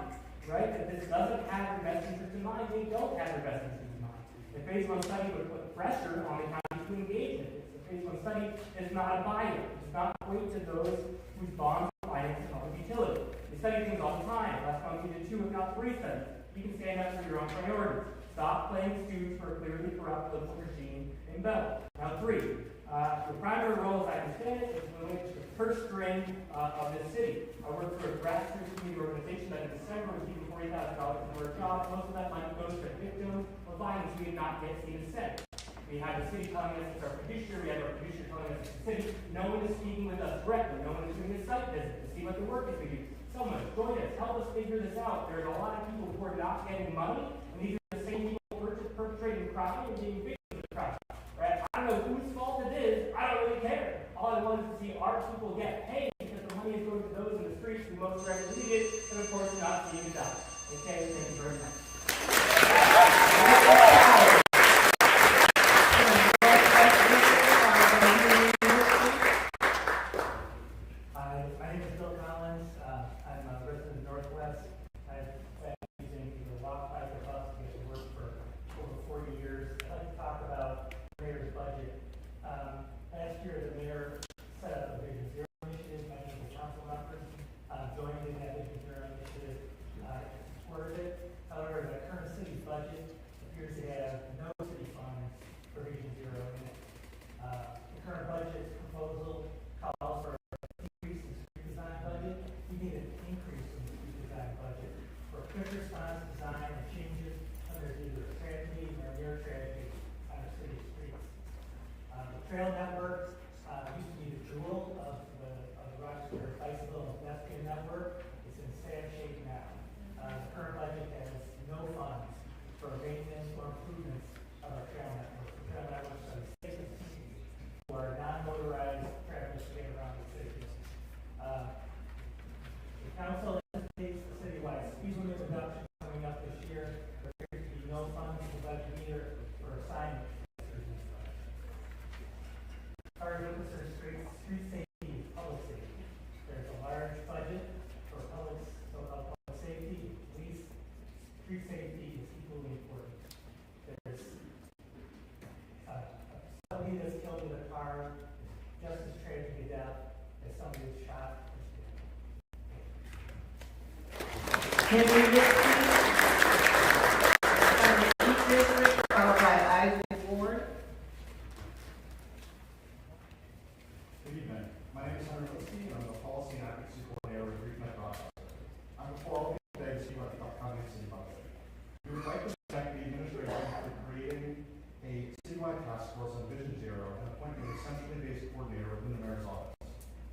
Right? If this doesn't have your best interest in mind, they don't have your best interest in mind. The phase one study would put pressure on the county to engage in this. The phase one study is not a buy-in. It does not equate to those whose bonds are financed to public utility. We study things all the time. Last month we did 2, if not 3 studies. You can stand up for your own priorities. Stop playing stooge for a clearly corrupt political regime in Bell. Now 3, your primary role, as I understand it, is to link the purse string of this city. I work for a grassroots community organization that in December was giving $40,000 for a job. Most of that money goes to victims of violence we have not yet seen a cent. We have the city telling us it's our fiduciary. We have our fiduciary telling us it's the city. No one is speaking with us directly. No one is doing a site visit to see what the work is we do. Someone, join us. Help us figure this out. There's a lot of people who are not getting money, and these are the same people perpetrating crime and being victims of crime. Right? I don't know whose fault it is. I don't really care. All I want is to see our people get paid because the money is going to those in the streets who most directly need it, and of course, not seeing it done. Okay, thank you very much. My name is Bill Collins. I'm a resident of Northwest. I've been using either walk, bike, or bus to get to work for over 40 years. I'd like to talk about the mayor's budget. Last year, the mayor set up a Vision Zero initiative. Many of the council members joined in that Vision Zero initiative, supported it. However, the current city's budget appears to have no city funds for Vision Zero in it. The current budget proposal calls for increase in street design budget. We need an increase in the street design budget for quick response design and changes when there's either a tragedy or near tragedy on our city streets. The trail network used to be the jewel of the Rochester bicycle and pedestrian network. It's in sad shape now. The current budget has no funds for maintenance or improvements of our trail network. The trail networks are the safest cities who are non-motorized travelers to get around the city. The council anticipates the citywide speed limit reduction coming up this year. There appears to be no funds in the budget either for assignment. Target concern street safety, public safety. There's a large budget for public safety, police. Street safety is equally important. There's somebody that's killed in a car, just as tragic a death as somebody that's shot or stabbed. Can we just each district followed by Isaac Ward? Good evening. My name is Henry Liskey, and I'm the Policy and Advocacy Coordinator with Reconnect Rochester. I'm before all of you today to see about the upcoming city budget. We would like to thank the administration for creating a citywide task force on Vision Zero and appointing a centrally based coordinator within the mayor's office.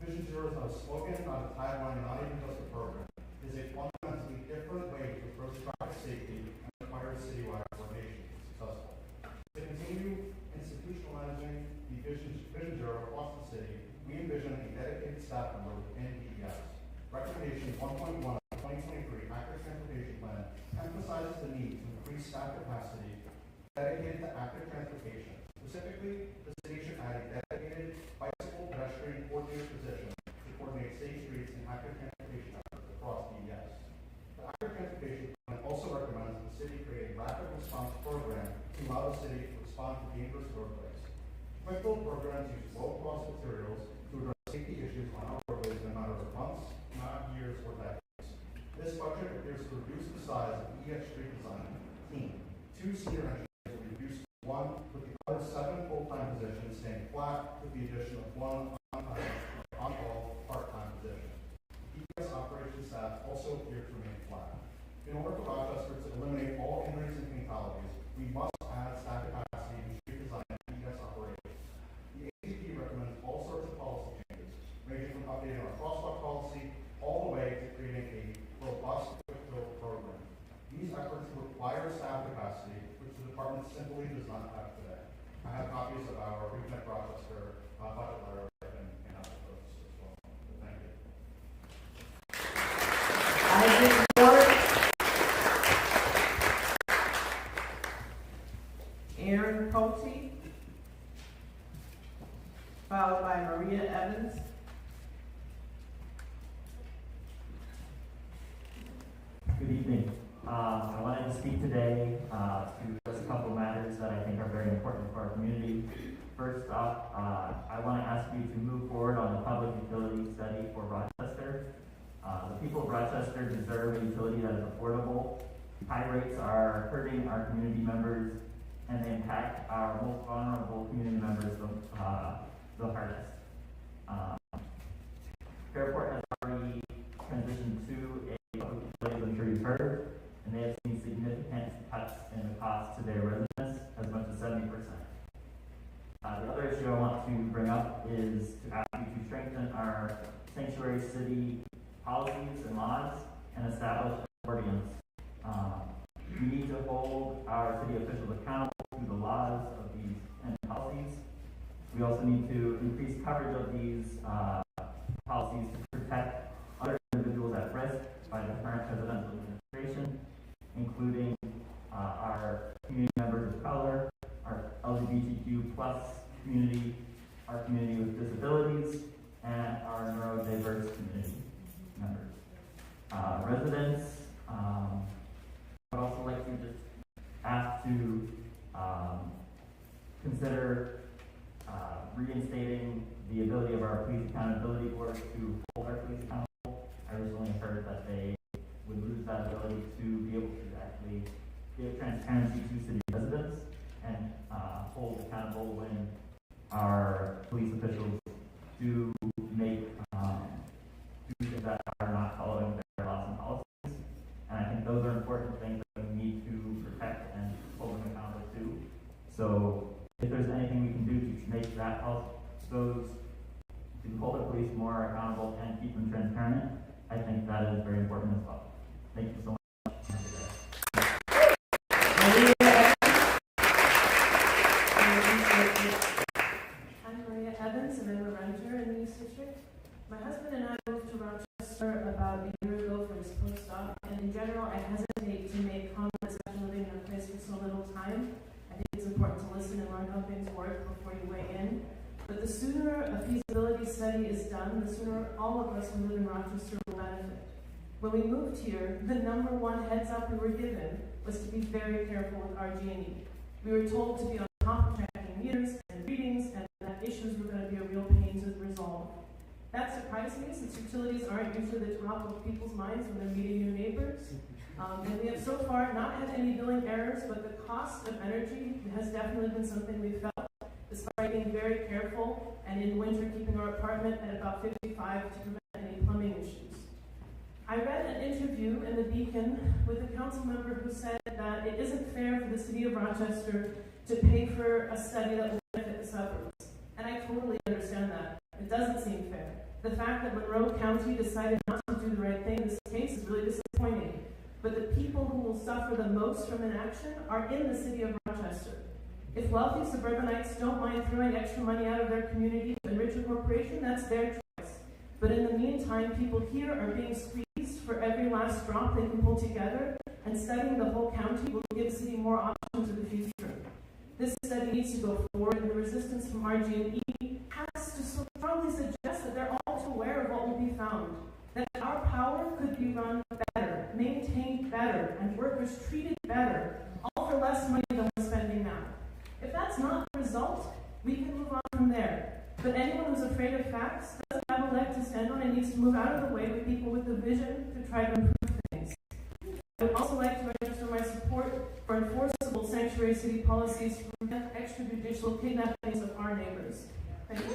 Vision Zero is not a slogan, not a tagline, not even just a program. It is a fundamentally different way to approach traffic safety and require citywide coordination to be successful. To continue institutionalizing the Vision Zero across the city, we envision a dedicated staff member within DES. Recommendation 1.1 of the 2023 Active Transportation Plan emphasizes the need to increase staff capacity dedicated to active transportation. Specifically, the city should add a dedicated bicycle pedestrian coordinator position to coordinate safe streets and active transportation efforts across DES. The Active Transportation Plan also recommends the city create a rapid response program to allow the city to respond to dangerous roadways. Quick build programs use low-cost materials to address safety issues on our roadways in a matter of months, not years or decades. This budget appears to reduce the size of the ES street design team. 2 senior engineers will be reduced to 1, with the other 7 full-time positions staying flat with the addition of 1 on-call part-time position. ES also appear to remain flat. In order for Rochester to eliminate all injuries and fatalities, we must add staff capacity in street design and ES operations. The ACP recommends all sorts of policy changes, ranging from updating our crosswalk policy all the way to creating a robust quick fill program. These efforts require staff capacity, which the department simply does not have today. I have copies of our Reconnect Rochester budget letter that I can hand out to folks as well. Thank you. I report Aaron Cote, followed by Maria Evans. Good evening. I wanted to speak today to address a couple of matters that I think are very important for our community. First off, I want to ask you to move forward on the public utility study for Rochester. The people of Rochester deserve a utility that is affordable. High rates are hurting our community members, and they impact our most vulnerable community members the hardest. Fairport has already transitioned to a public utility, I'm sure you've heard, and they have seen significant cuts in the cost to their residents, as much as 70%. The other issue I want to bring up is to ask you to strengthen our sanctuary city policies and laws and establish an ordinance. We need to hold our city officials accountable to the laws of these and policies. We also need to increase coverage of these policies to protect other individuals at risk by the current presidential administration, including our community members of color, our LGBTQ plus community, our community with disabilities, and our neurodiverse community members. Residents, I would also like to just ask to consider reinstating the ability of our police accountability board to hold our police accountable. I originally heard that they would lose that ability to be able to actually give transparency to city residents and hold accountable when our police officials do make do things that are not following their laws and policies. And I think those are important things that we need to protect and hold them accountable to. So if there's anything we can do to make that help those to hold the police more accountable and keep them transparent, I think that is very important as well. Thank you so much. I'm Maria Evans, and I'm a renter in the East District. My husband and I moved to Rochester about a year ago for his postdoc, and in general, I hesitate to make comments about living in a place for so little time. I think it's important to listen and learn how things work before you weigh in. But the sooner a feasibility study is done, the sooner all of us who live in Rochester will benefit. When we moved here, the number one heads up we were given was to be very careful with RG&E. We were told to be on top of tracking meters and readings, and that issues were going to be a real pain to resolve. That surprised me, since utilities aren't usually the top of people's minds when they're meeting new neighbors. And we have so far not had any billing errors, but the cost of energy has definitely been something we've felt, despite being very careful and in winter keeping our apartment at about 55 to prevent any plumbing issues. I read an interview in the Beacon with a council member who said that it isn't fair for the city of Rochester to pay for a study that will benefit the suburbs. And I totally understand that. It doesn't seem fair. The fact that Monroe County decided not to do the right thing in this case is really disappointing. But the people who will suffer the most from inaction are in the city of Rochester. If wealthy suburbanites don't mind throwing extra money out of their community to enrich a corporation, that's their choice. But in the meantime, people here are being squeezed for every last drop they can pull together, and studying the whole county will give the city more options in the future. This study needs to go forward, and the resistance from RG&E has to strongly suggest that they're all too aware of what will be found. That our power could be run better, maintained better, and workers treated better, all for less money than we're spending now. If that's not the result, we can move on from there. But anyone who's afraid of facts doesn't have a leg to stand on and needs to move out of the way with people with the vision to try to improve things. I would also like to register my support for enforceable sanctuary city policies to prevent extrajudicial kidnappings of our neighbors. Thank you.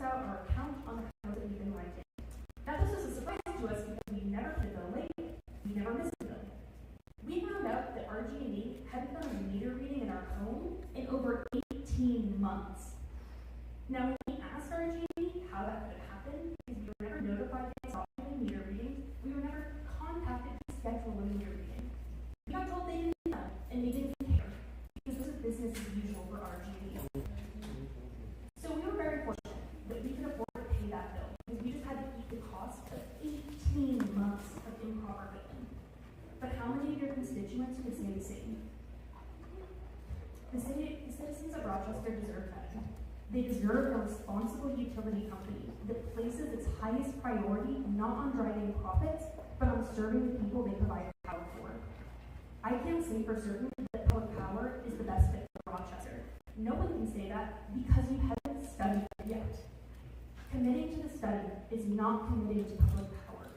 out our account on the house that we've been renting. Now, this was a surprise to us because we never hit a bill late. We never missed a bill. We found out that RG&E hadn't done a meter reading in our home in over 18 months. Now, when we asked RG&E how that could have happened, because we were never notified they saw any meter readings, we were never contacted to schedule a meter reading. We got told they didn't know, and they didn't care, because this is business as usual for RG&E. So we were very fortunate that we could afford to pay that bill, because we just had to eat the cost of 18 months of improper billing. But how many of your constituents could say the same? The citizens of Rochester deserve better. They deserve a responsible utility company that places its highest priority not on driving profits, but on serving the people they provide power for. I can't say for certain that public power is the best fit for Rochester. No one can say that because you haven't studied it yet. Committing to the study is not committing to public power.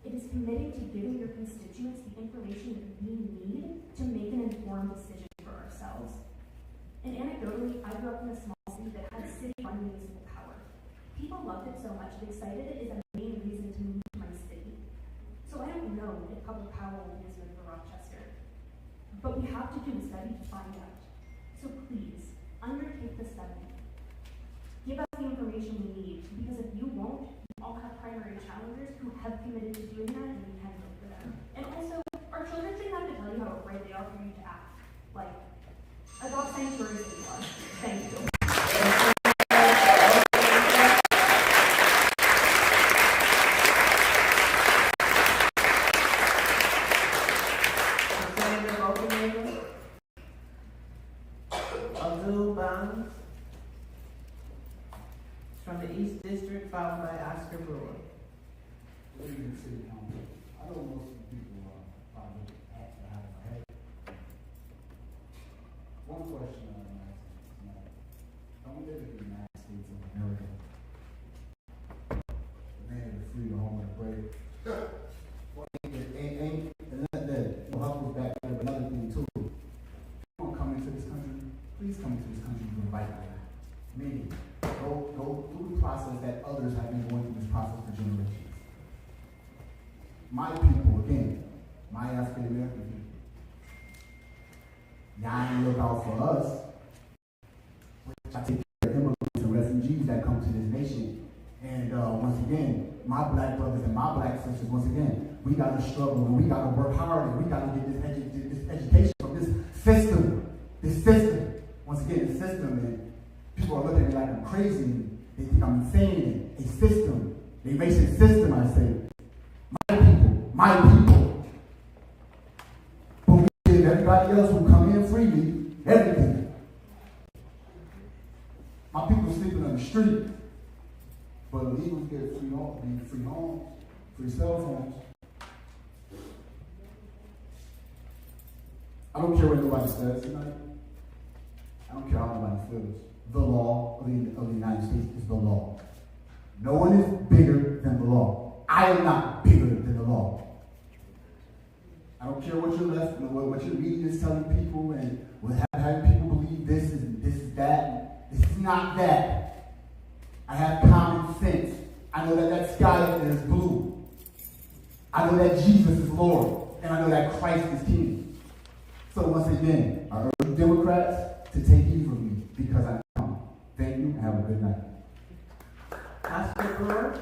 It is committing to giving your constituents the information that we need to make an informed decision for ourselves. And anecdotally, I grew up in a small city that had city-run municipal power. People loved it so much they cited it as a main reason to move to my city. So I don't know if public power will be as good for Rochester. But we have to do a study to find out. So please, undertake the study. Give us the information we need, because if you won't, we all have primary challengers who have committed to doing that, and we can vote for them. And also, our children shouldn't have to tell you how afraid they are for you to act. Like, adopt sanctuaries in blood. Thank you. From the East District, followed by Oscar Brewer. Good evening, City Council. I know most of the people probably have in my head. One question I'm asking tonight. Don't live in the United States of America. The land of the free, the home of the brave. Well, ain't nothing that hustles back there, but another thing too. If you want to come into this country, please come into this country the right way. Meaning, go through the process that others have been going through this process for generations. My people, again, my African American people, y'all ain't look out for us, which I take care of immigrants and refugees that come to this nation. And once again, my black brothers and my black sisters, once again, we got to struggle and we got to work hard and we got to get this education from this system. This system. Once again, the system, and people are looking at me like I'm crazy. They think I'm insane. A system. A racist system, I say. My people. But we give everybody else who come in freely everything. My people sleeping on the street. But illegals get free homes, free cell phones. I don't care what nobody says tonight. I don't care how nobody feels. The law of the United States is the law. No one is bigger than the law. I am not bigger than the law. I don't care what your left, what your media is telling people, and having people believe this is that. This is not that. I have common sense. I know that sky is blue. I know that Jesus is Lord, and I know that Christ is King. So once again, I urge Democrats to take heed of me because I'm coming. Thank you and have a good night. Oscar Brewer,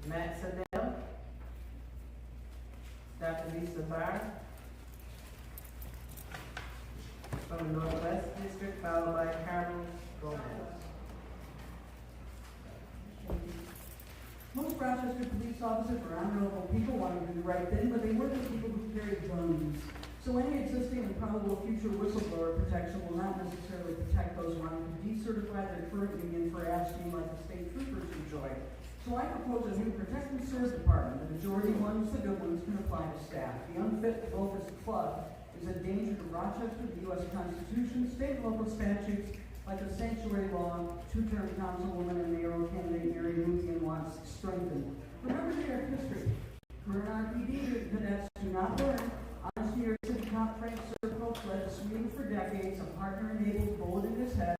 Matt Sadell, Dr. Lisa Barr, from the Northwest District, followed by Carlos Gomez. Most Rochester police officers are honorable people wanting to do the right thing, but they work with people who carry guns. So any existing and probable future whistleblower protection will not necessarily protect those wanting to decertify their current union for asking like the state troopers enjoy. So I propose a new Protect and Serve department. The majority ones, the good ones, can apply to staff. The unfit bogus club is a danger to Rochester, the U.S. Constitution, state and local statutes, like the sanctuary law, two-term councilwoman and mayoral candidate Mary Luthean wants strengthened. Remember their history. Career RPD cadets do not learn. Honest New York City cop Frank Serco fled to Sweden for decades, a partner-enabled bullet in his head,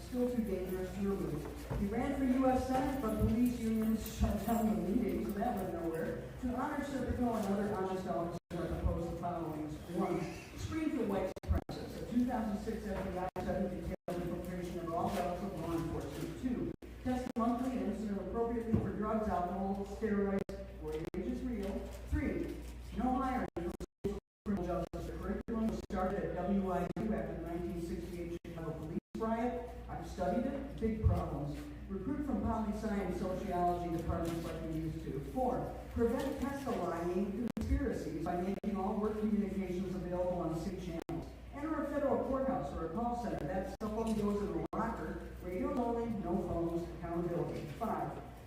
still too dangerous to remove. He ran for U.S. Senate, but police unions shut down the meeting, so that went nowhere. To honor Serpico and other honest officers, I propose the following. 1. Screen for white supremacists. A 2006 FBI study detailed the infiltration of all levels of law enforcement. 2. Test monthly and incident appropriately for drugs, alcohol, steroids, where age is real. 3. No hiring for criminal justice. The curriculum was started at WIU after the 1968 Chicago police riot. I've studied it. Big problems. Recruit from poli-sci and sociology departments like we used to. 4. Prevent test-aligning conspiracies by making all work communications available on SIG channels. Enter a federal courthouse or a call center. That cell phone goes in a locker. Radio only, no phones, accountability. 5.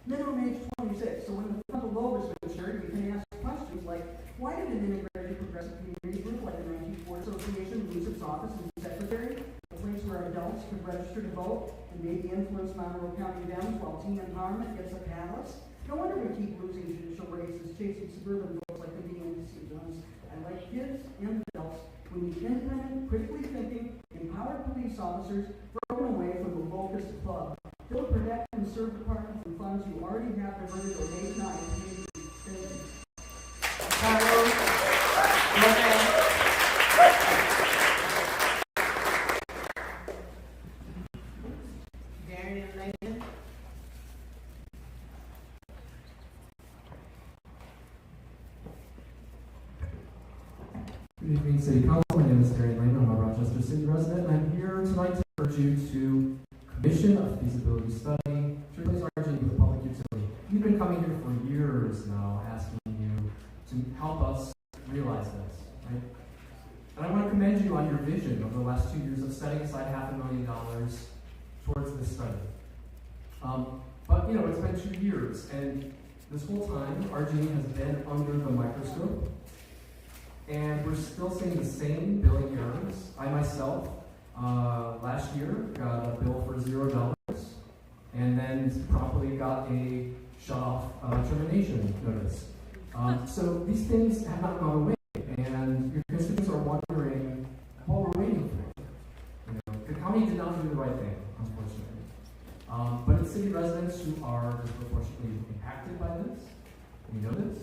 Minimum age 26. So when the frontal lobe has been shared, we can ask questions like, why did an integrated progressive community group like the 1940 Association lose its office and secretary? A place where adults could register to vote and maybe influence Monroe County Dems while teen empowerment gets a palace? No wonder we keep losing judicial races, chasing suburban votes like the DNC does. And like kids and adults, we need independent, critically thinking, empowered police officers broken away from the locust club. Fill, protect, and serve departments and funds you already have diverted or may not in community. Darian Nathan. Good evening, City Council. My name is Terry Lehman. I'm a Rochester City resident, and I'm here tonight to urge you to commission a feasibility study to replace RG with a public utility. You've been coming here for years now asking you to help us realize this, right? And I want to commend you on your vision over the last 2 years of setting aside $500,000 towards this study. But, you know, it's been 2 years, and this whole time, RG has been under the microscope. And we're still seeing the same billing errors. I myself, last year, got a bill for $0 and then promptly got a shut-off termination notice. So these things have not gone away, and your constituents are wondering what we're waiting for. You know, the county did not do the right thing, unfortunately. But it's city residents who are disproportionately impacted by this. We know this.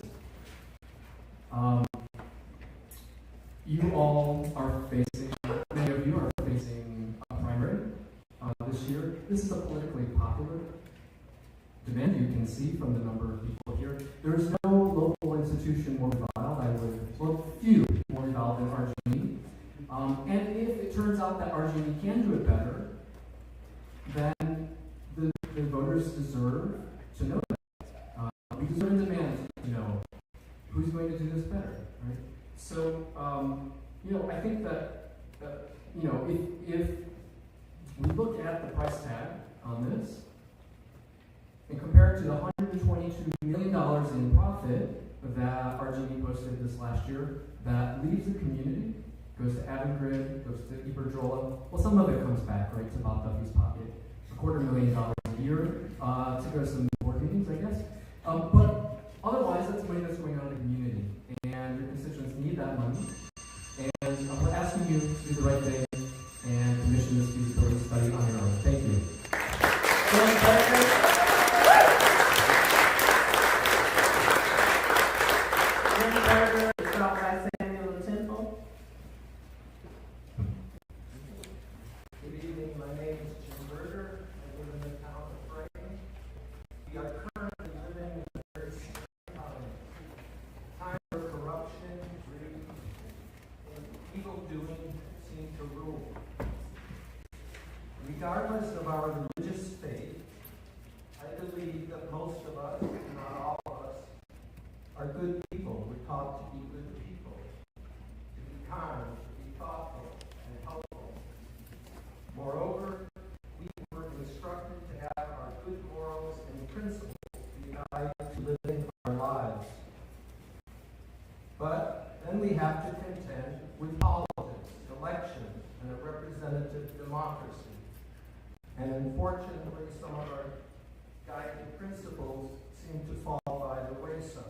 You all are facing, many of you are facing a primary this year. This is a politically popular demand. You can see from the number of people here. There's no local institution more reviled, or few more reviled than RG&E. And if it turns out that RG&E can do it better, then the voters deserve to know that. We deserve and demand to know who's going to do this better, right? So, you know, I think that, you know, if we look at the price tag on this and compare it to the $122 million in profit that RG&E posted this last year, that leaves the community, goes to Avangrid, goes to Iberdrola. Well, some of it comes back, right, to Bob Duffy's pocket. $250,000 a year to go to some board meetings, I guess. But otherwise, that's money that's going on in the community. And your constituents need that money. And we're asking you to do the right thing and commission this feasibility study on your own. Thank you. Good evening. My name is Jim Berger. I live in the town of Brighton. We are currently living in a very strange time where corruption, greed, and evil doing seem to rule. Regardless of our religious faith, I believe that most of us, if not all of us, are good people. We're taught to be good people, to be kind, to be thoughtful, and helpful. Moreover, we were instructed to have our good morals and principles be a guide to living our lives. But then we have to contend with politics, elections, and a representative democracy. And unfortunately, some of our guiding principles seem to fall by the wayside.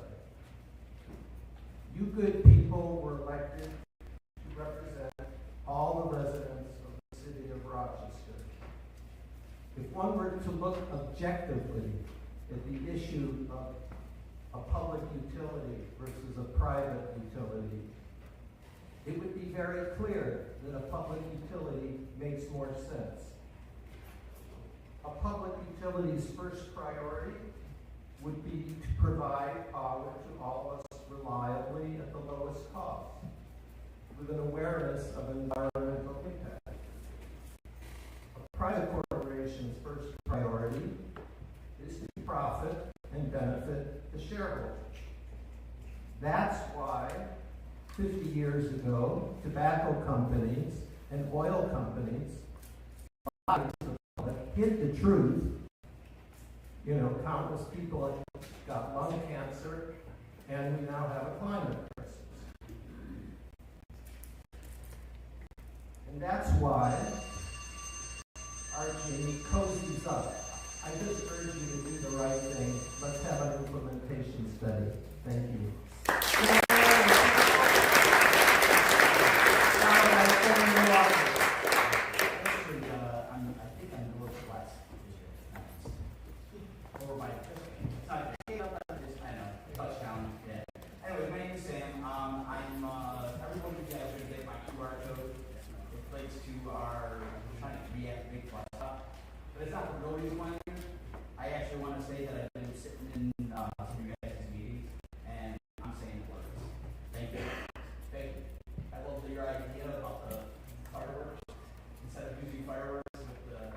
You good people were elected to represent all the residents of the City of Rochester. If one were to look objectively at the issue of a public utility versus a private utility, it would be very clear that a public utility makes more sense. A public utility's first priority would be to provide power to all of us reliably at the lowest cost, with an awareness of environmental impact. A private corporation's first priority is to profit and benefit the shareholders. That's why 50 years ago, tobacco companies and oil companies hid the truth. You know, countless people got lung cancer, and we now have a climate crisis. And that's why our Jamie cozies up. I just urge you to do the right thing. Let's have an implementation study. Thank you. I think I'm northwest district. Over by it's not I know, touchdown. Yeah. Anyway, my name is Sam. I'm everyone you guys are gonna get my QR code. It relates to our trying to react big bus stop. But it's not for no reason why I'm here. I actually want to say that I've been sitting in some of you guys' meetings and I'm saying the words. Thank you. Thank you. I love your idea about the fireworks. Instead of using fireworks with the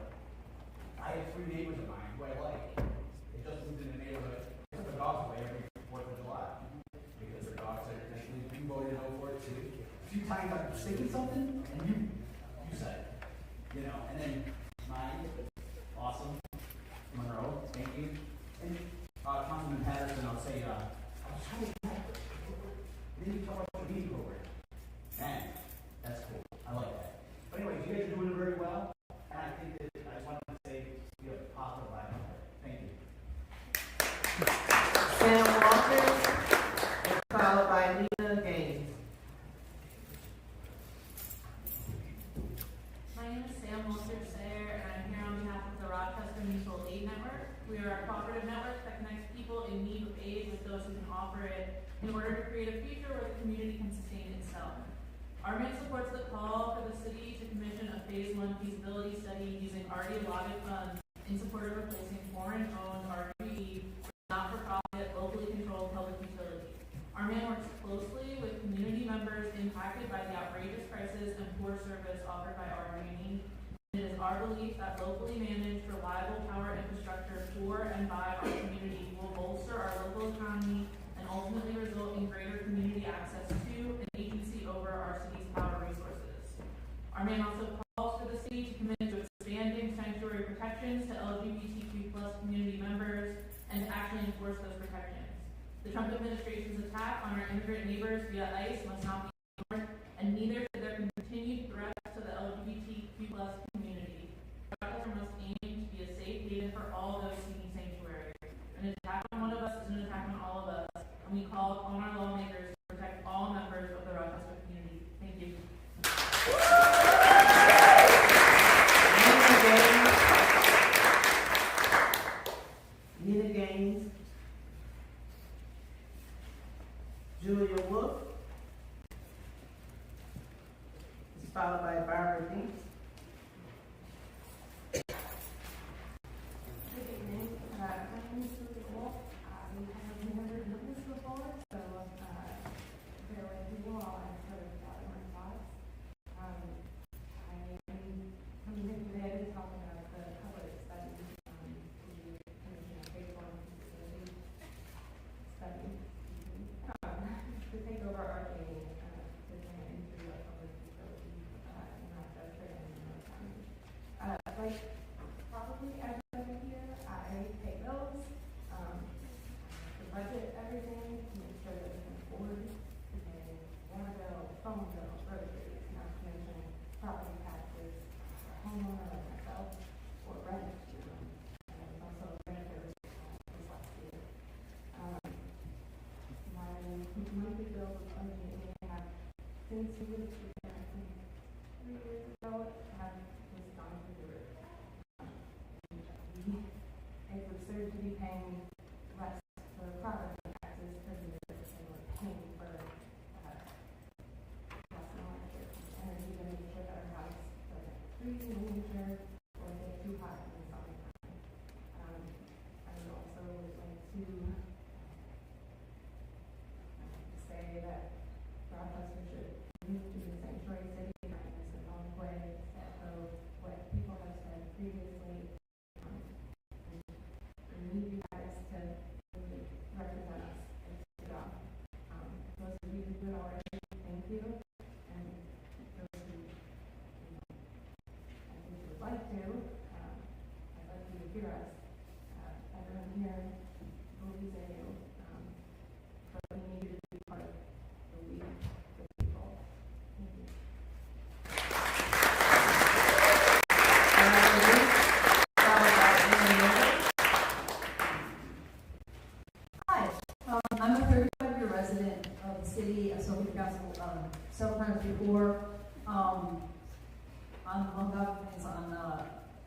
I have 3 neighbors of mine who I like. They just moved in the neighborhood. They took their dogs away every 4th of July because their dogs are initially you voted no for it too. A few times I'm thinking something and you said it. You know, and then mine, awesome. Monroe, thank you. And Councilman Patterson, I'll say, I was trying to get then you talk about your meeting program. Man, that's cool. I like that. But anyway, you guys are doing it very well. And I think that I just wanted to say you have a positive line on there. Thank you. Sam Walters, followed by Nina Gaines. My name is Sam Walters Sayer, and I'm here on behalf of the Rochester Mutual Aid Network. We are a cooperative network that connects people in need of aid with those who can offer it in order to create a future where the community can sustain itself. Our main supports the call for the city to commission a phase 1 feasibility study using already allotted funds in support of replacing foreign-owned RUE not-for-profit, locally controlled public utilities. Our man works closely with community members impacted by the outrageous prices and poor service offered by RUE. It is our belief that locally managed, reliable power infrastructure for and by our community will bolster our local economy and ultimately result in greater community access to and agency over our city's power resources. Our man also calls for the city to commit to expanding sanctuary protections to LGBTQ+ community members and to actually enforce those protections. The Trump administration's attack on our immigrant neighbors via ICE must not be ignored, and neither should their continued threats to the LGBTQ+ community. Rochester must aim to be a safe haven for all those seeking sanctuary. An attack on one of us is an attack on all of us, and we call on our lawmakers to protect all members of the Rochester community. Thank you. Nina Gaines, Julia Wolf, is followed by Barbara Dees. Good evening. My name is Julia Wolf. We have never done this before, so bear with me while I sort of gather my thoughts. I am coming here today to talk about the public study, the commission of phase 1 feasibility study, to take over our meeting, to turn it into a public utility in Rochester and in North County. Like probably everybody here, I pay bills, to budget everything, to make sure that we can afford to pay water bill, phone bill, groceries, not to mention property taxes for a homeowner like myself, or rent, and also renters this last year. My monthly bill was budgeted, and since we moved here, I think 3 years ago, was gone through the roof. I say that Rochester should move to the sanctuary city, and I guess in all ways that what people have said previously. We need you guys to really represent us and to go. Those of you who do it already, thank you. And those who, I think you would like to, I'd like you to hear us. Everyone here believes in you, but we need you to be part of the we, the people. Thank you. Hi, I'm a 35-year resident of the city of Sophia Castle several times before. On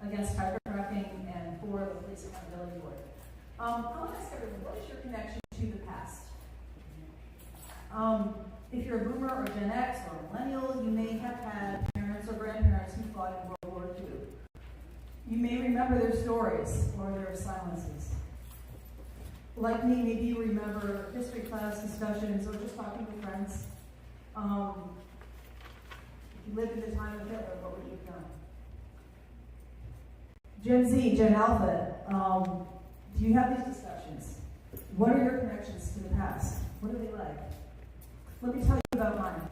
against hypertrafficking and for the Police Accountability Board. I want to ask everyone, what is your connection to the past? If you're a boomer or Gen X or a millennial, you may have had parents or grandparents who fought in World War II. You may remember their stories or their silences. Like me, maybe you remember history class discussions or just talking with friends. If you lived in the time of Hitler, what would you have done? Gen Z, Gen Alpha, do you have these discussions? What are your connections to the past? What are they like? Let me tell you about mine.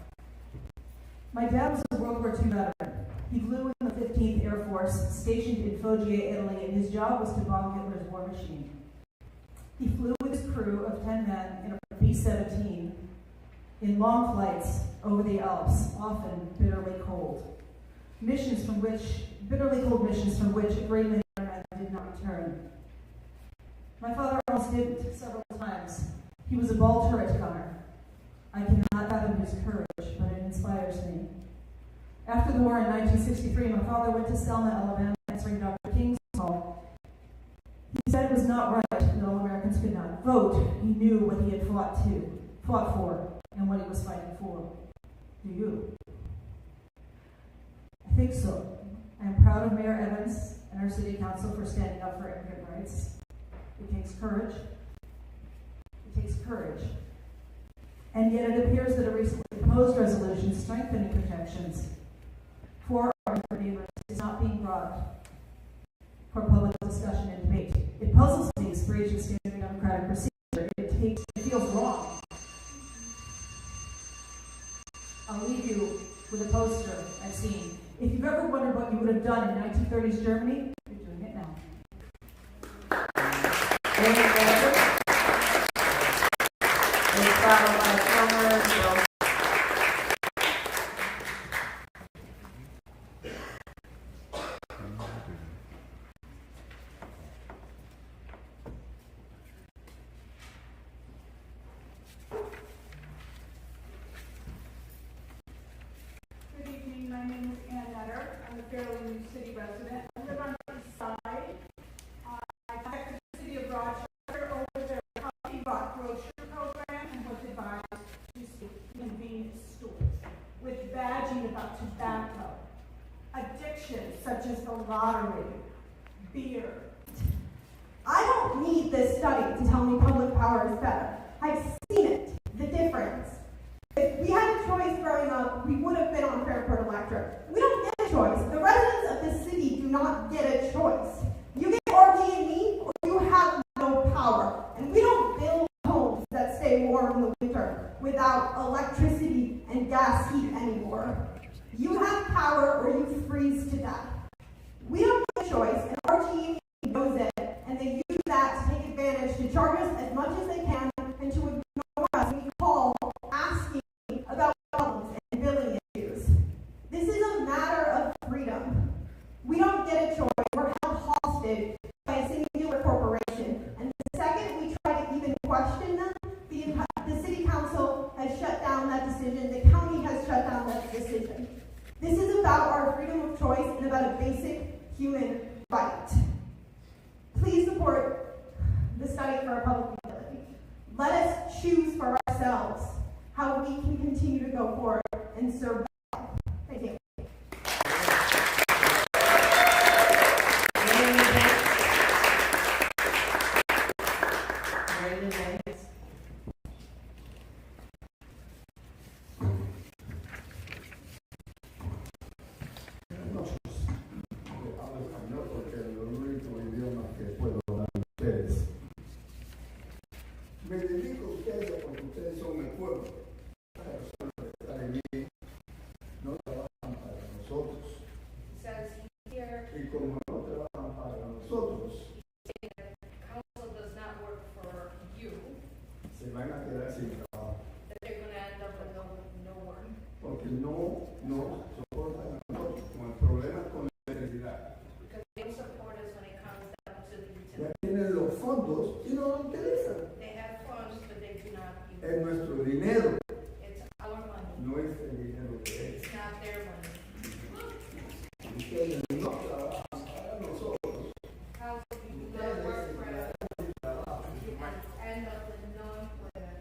My dad was a World War II veteran. He flew in the 15th Air Force, stationed in Foggia, Italy, and his job was to bomb Hitler's war machine. He flew with his crew of 10 men in a B-17 in long flights over the Alps, often bitterly cold. Bitterly cold missions from which a great many men did not return. My father almost didn't, several times. He was a ball turret gunner. I cannot fathom his courage, but it inspires me. After the war in 1963, my father went to Selma, Alabama, answering Dr. King's call. He said it was not right that all Americans could not vote. He knew what he had fought for, and what he was fighting for. Do you? I think so. I am proud of Mayor Evans and our City Council for standing up for immigrant rights. It takes courage. It takes courage. And yet it appears that a recently proposed resolution strengthening protections for our immigrant neighbors is not being brought for public discussion and debate. It puzzles me as breach of standard democratic procedure. It feels wrong. I'll leave you with a poster I've seen. If you've ever wondered what you would have done in 1930s Germany, you're doing it now. Good evening, my name is Ann Nutter. I'm a fairly new city resident. I live on the east side. I connected the City of Rochester over their coffee bought brochure program and was advised to seek convenience stores with badging about tobacco, addiction such as the lottery, beer. I don't need this study to tell me public power is better. I've seen it, the difference. If we had a choice growing up, we would have been on Fairport Electric. We don't get a choice. The residents of this city do not get a choice. You get RG&E or you have no power. And we don't build homes that stay warm in the winter without electricity and gas heat anymore. You have power or you freeze to death. We don't get a choice, and RG&E knows it, and they use that to take advantage to charge us as much as they can and to ignore us when we call asking about problems and billing issues. This is a matter of freedom. We don't get a choice. We're held hostage by a singular corporation. And the second we try to even question them, the city council has shut down that decision. The county has shut down that decision. This is about our freedom of choice and about a basic human right. Please support the study for our public utility. Let us choose for ourselves how we can continue to go forward and survive. Thank you. pueblo, las personas que están allí, no trabajan para nosotros. Says here, Y como no trabajan para nosotros, council does not work for you, se van a quedar sin trabajo. that they're gonna end up with no work. Porque no nos soportan a nosotros con el problema con la electricidad. Because they don't support us when it comes down to the Ya utility. tienen los fondos y no lo utilizan. They have funds, but they do not use Es it. nuestro dinero, It's our money. no es el dinero de ellos. It's not their money. Ustedes no trabajan para nosotros. Council, you do not work for us. You end up with no employment.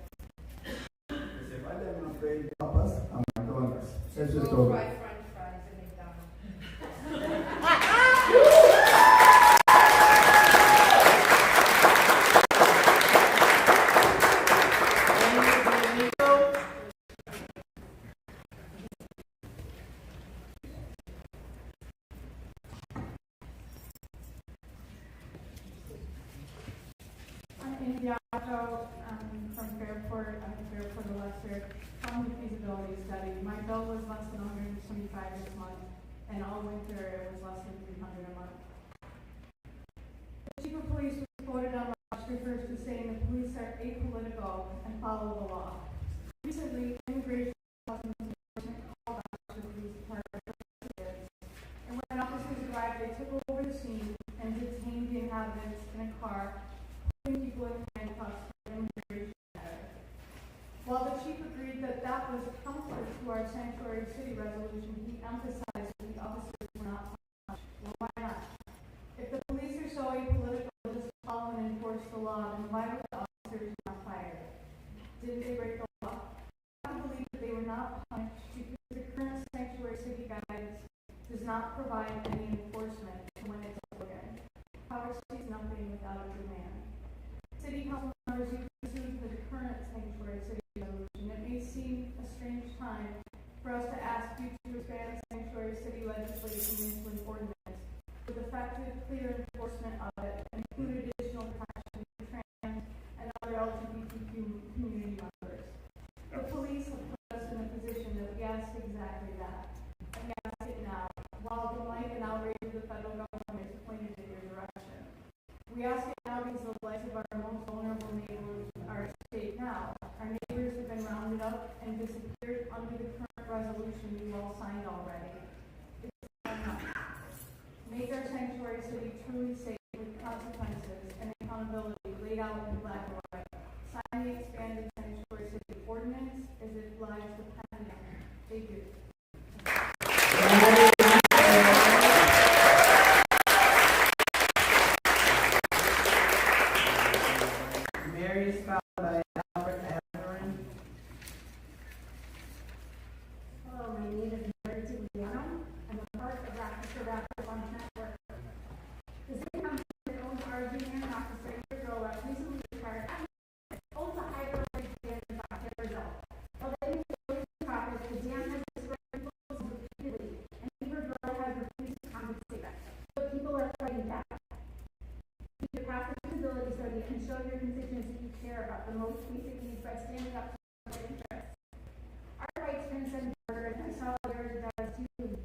Que se vayan a pedir papas a McDonald's. Eso es Go todo. fry French fries at McDonald's. I'm Amy Diaco, from Fairport, I'm from Fairport, Rochester, from the feasibility study. My bill was less than 125 this month, and all winter it was less than 300 a month. The chief of police was quoted on Rochester First as saying the police are apolitical and follow the law. Recently, immigration customs enforcement called Rochester Police Department for investigators, and when officers arrived, they took over the scene and detained the inhabitants in a car, putting people in handcuffs for an immigration matter. While the chief agreed that that was counter to our sanctuary city resolution, he emphasized that the officers were not punished. Well, why not? If the police are so apolitical to just follow and enforce the law, then why were the officers not fired? Didn't they break the law? I believe that they were not punished because the current sanctuary city guidance does not provide any enforcement when it's broken. Power sees nothing without a demand. City council members, you pursued the current sanctuary city resolution. It may seem a strange time for us to ask you to expand sanctuary city legislation into an ordinance with effective, clear enforcement of it, and include additional protection for trans and other LGBTQ community members. The police have put us in a position that we ask exactly that, and we ask it now, while the might and outrage of the federal government is pointed in your direction. We ask it now because the lives of our most vulnerable neighbors are at stake now. Our neighbors have been rounded up and disappeared under the current resolution you all signed already. It's time now. Make our sanctuary city truly safe with consequences and accountability laid out in black and white. Sign the expanded sanctuary city ordinance as if lives depend on it. Thank you. Mary is followed by Albert Averin. Hello, my name is Mary Tigliano. I'm a part of Rochester Rapid Launch Network. The city council owns RG and Officer Girl recently required also hydroelectric dam in Rochester. While they didn't go into topic, the dam has described proposals repeatedly, and Beaver Girl has refused to compensate us. But people are fighting back. You should pass a feasibility study and show your constituents that you care about the most basic needs by standing up for their interests. Our rights transcend borders, and I saw yours does too.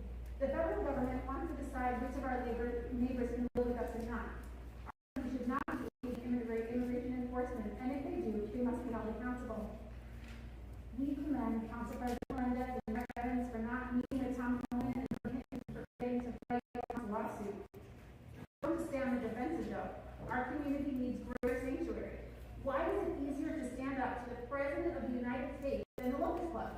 The federal government wants to decide which of our neighbors can live with us or not. Our country should not be immigration enforcement, and if they do, they must be held accountable. We commend Council President Linda and Rick Evans for not meeting with Tom Coleman and for getting to fight a lawsuit. Don't stay on the defensive though. Our community needs greater sanctuary. Why is it easier to stand up to the President of the United States than the Locust Club?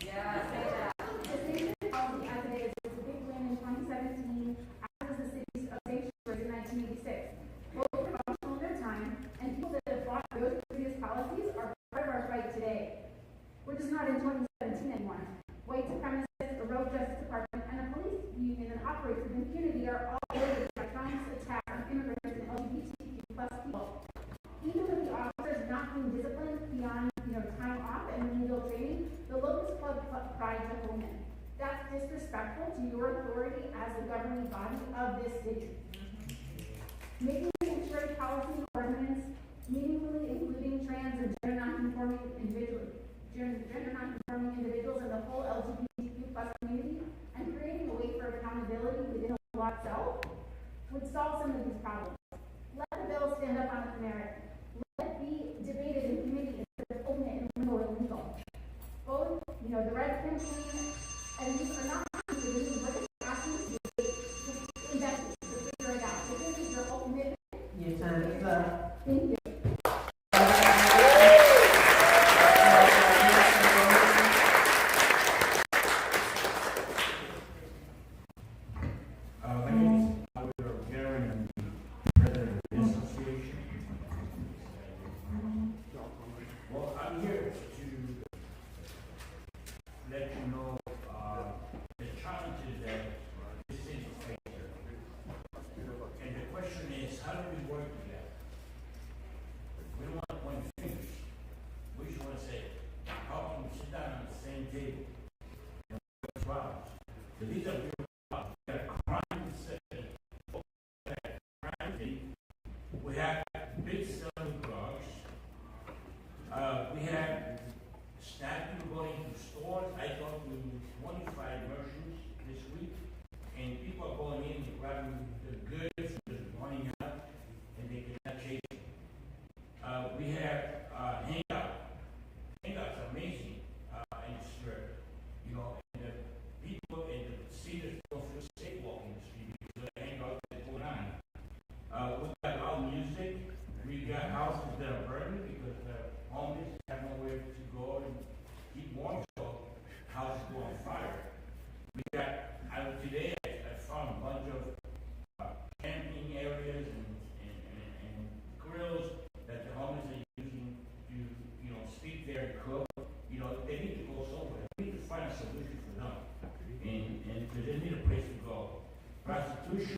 Yeah, say that. The sanctuary policy as it is was a big win in 2017, as was the city's of sanctuaries in 1986. Both were functional in their time, and people that have fought for those previous policies are part of our fight today. We're just not in 2017 anymore. White supremacists, a rogue justice department, and a police union that operates with impunity are all related by trying to attack on immigrants and LGBTQ+ people. Even with the officers not being disciplined beyond, time off and remedial training, the Locust Club pride to home in. That's disrespectful to your authority as the governing body of this city. Making sanctuary policy and ordinance meaningfully including trans and gender nonconforming individuals You know, the red campaign, and these are not asking you to do, we're just asking you to investigate, to figure it out. So this is your ultimate. Your time is up. Thank you. My name is Gary, I'm the president of the association. Well, I'm here to let you know the challenges that this city faces. And the question is, how do we work together? We don't want to point fingers. We just want to say, how can we sit down on the same table and work problems? So these are real problems. We got crime city. We have big selling drugs. We have staff people going to stores. I talked to 25 merchants this week, and people are going in and grabbing the goods, just running out, and they cannot chase them. We have Hangout. Hangout's amazing in the strip, you know, and the people in the cedars don't feel safe walking the street because of the Hangout that's going on. We got loud music. We got houses that are burning because the homeless have nowhere to go and keep warm, so houses go on fire. We got, today I found a bunch of camping areas and grills that the homeless are using to, you know, sleep there and cook. You know, they need to go somewhere. We need to find a solution for them. And because they need a place to go. Prostitution,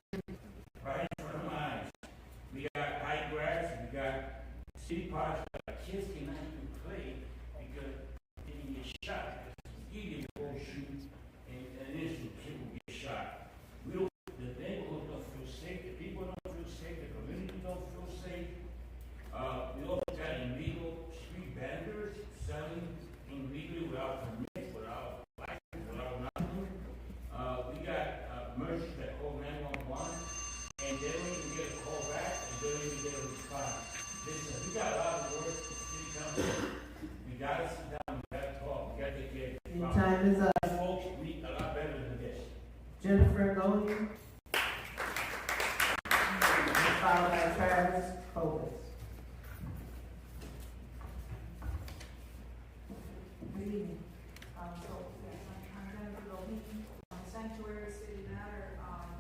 right in front of my eyes. We got high grass, we got city parks, but kids cannot even play because they can get shot. Because will go shoot and an innocent kid will get shot. We don't, the neighborhood don't feel safe, the people don't feel safe, the community don't feel safe. We also got illegal street vendors selling illegally without permits, without license, without nothing. We got merchants that call 911 and they don't even get a call back and they don't even get a response. Listen, we got a lot of work in city council. We gotta sit down, we gotta talk, we gotta take care of this Your problem. time is up. Folks need a lot better than this. Jennifer Golding. Followed by Travis Colbert. Good evening. Yes, I'm Jennifer Golding, Sanctuary City Matter.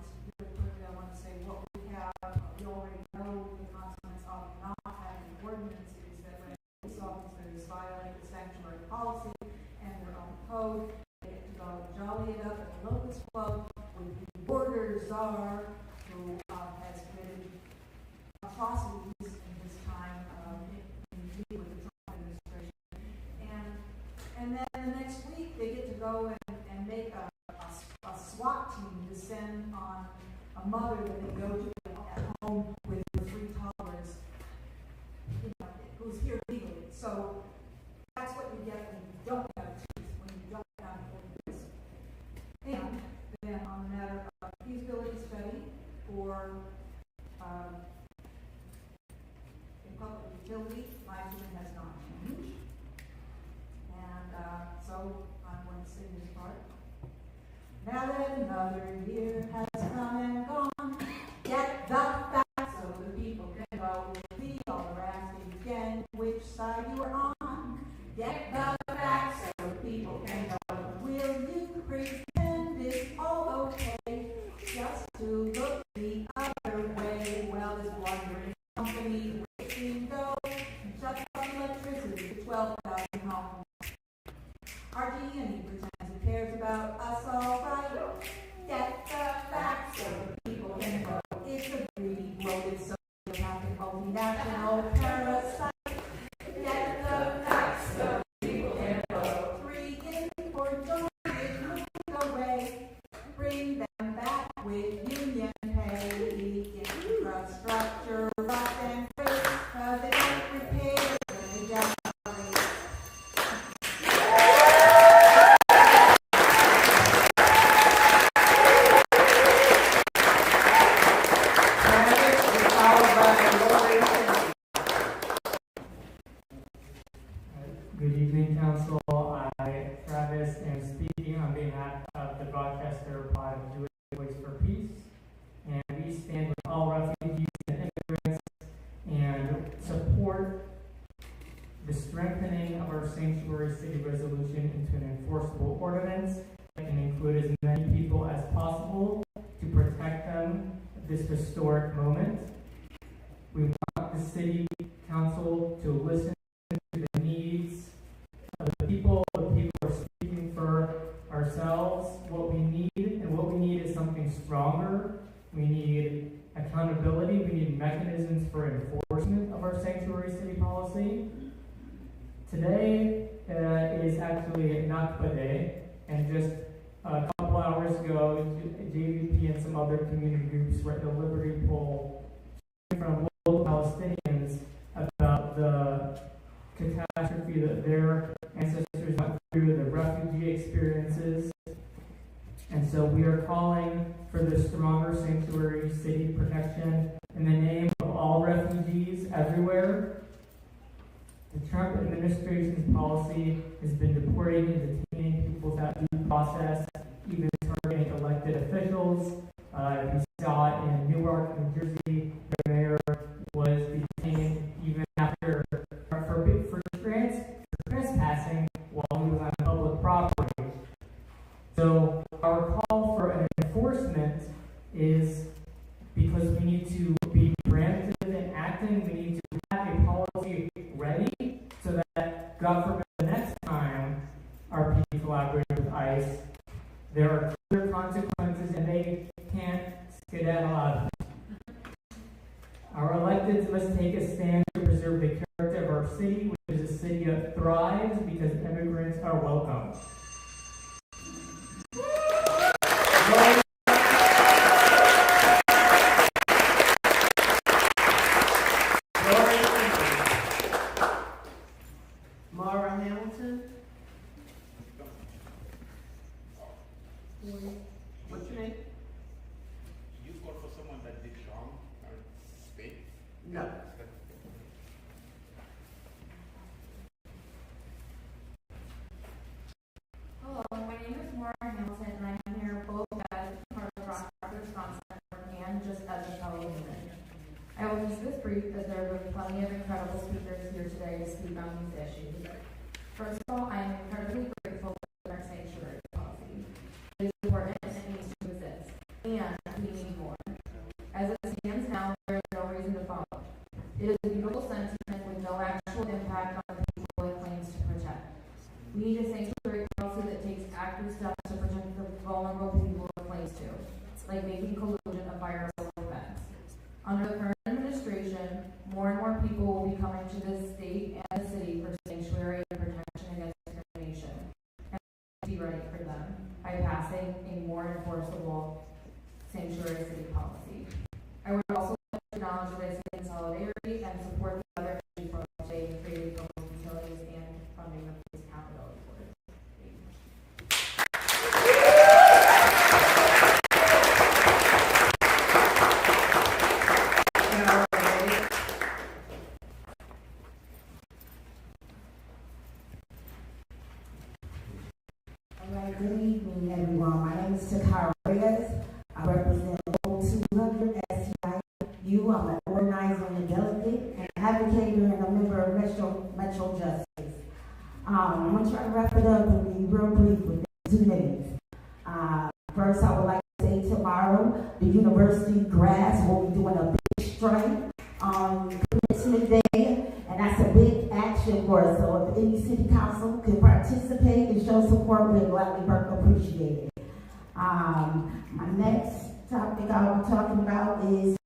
Just really quickly, I want to say what we have. We already know the consequence of not having an ordinance is that when police officers violate the sanctuary policy and their own code, they get to go jolly it up at the Locust Club with the border czar who has committed atrocities in his time in with the Trump administration. And then the next week they get to go and make a SWAT team descend on a mother that they go to at home with 3 toddlers, you know, who's here legally. So that's what you get when you don't have teeth, when you don't have ordinance. And then on the matter of feasibility study for a public utility, my opinion has not changed. And so I'm going to sing this part. Now that another year has come and gone, get the facts so the people can vote. We all are asking again which side you are on. Get the facts so the people can vote. Will you pretend it's all okay just to look the other way? Well, this blundering company wasting dough and shut off electricity to 12,000 homes. RG&E pretends it cares about us all right. Get the facts so the people can vote. It's a greedy, bloated, sociopathic, multinational parasite. Get the facts so the people can vote. 3 in for George, move away. Bring them back with union pay. The infrastructure rot and break, 'cause they don't repair the generate. enforceable ordinance that can include as many people as possible to protect them at this historic moment. We want the City Council to listen to the needs of the people are speaking for ourselves, what we need, and what we need is something stronger. We need accountability, we need mechanisms for enforcement of our sanctuary city policy. Today is actually Nakba Day, and just a couple hours ago, JVP and some other community groups were at the Liberty Pole from local Palestinians about the catastrophe that their ancestors went through, the refugee experiences. And so we are calling for the stronger sanctuary city protection in the name of all refugees everywhere. The Trump administration's policy has been deporting and detaining people without due process, even targeting elected officials. We saw it in Newark, New Jersey. The mayor was detained even after for trespassing while he was on public property. So our call for an enforcement is because we need to be preemptive in acting. We need to have a policy ready so that, God forbid, the next time RP collaborates with ICE, there are clear consequences and they can't skedaddle out of it. Our electeds must take a stand to preserve the character of our city, which is a city that thrives because immigrants are welcome. Mara Hamilton. What's your name? You call for someone that did wrong or speak? No. Hello, my name is Maura Hamilton, and I'm here both as part of the Rochester, Wisconsin Network and just as a fellow human. I will keep this brief as there will be plenty of incredible speakers here today to speak on these issues. First of all, I am incredibly grateful for our sanctuary policy. It is important and it needs to exist, and we need more. As it stands now, there is no reason to follow. It is a beautiful sentiment with no actual impact on the people it claims to protect. We need a sanctuary policy that takes active steps to protect the vulnerable people it claims to, like making collusion a viral offense. Under the current administration, more and more people will be coming to this state and the city for sanctuary and protection against discrimination. And we must be ready for them by passing a more enforceable sanctuary city policy. I would also like to acknowledge that I stand in solidarity and support the other issues for today in creating public utilities and funding the police accountability board. Alright, good evening, everyone. My name is Takara Reyes. I represent Local 200 STIU. I'm an organizer and a delegate, an advocate, and a member of Metro Justice. I'm going to try to wrap it up and be real brief within 2 minutes. First, I would like to say tomorrow, the university grads will be doing a big strike on Commencement Day, and that's a big action for us. So if any city council could participate and show support, we'd gladly appreciate it. My next topic I'll be talking about is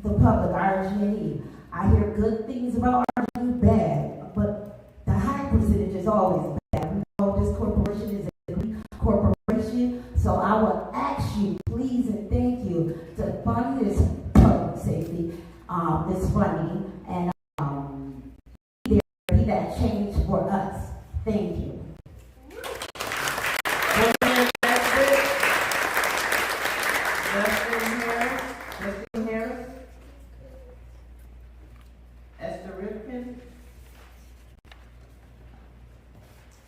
the public, RG&E. I hear good things about RG&E, bad, but the high percentage is always bad. We know this corporation is a great corporation, so I will ask you, please and thank you, to fund this public safety, this funding, and be that change for us. Thank you. Justin Harris. Esther Ripken.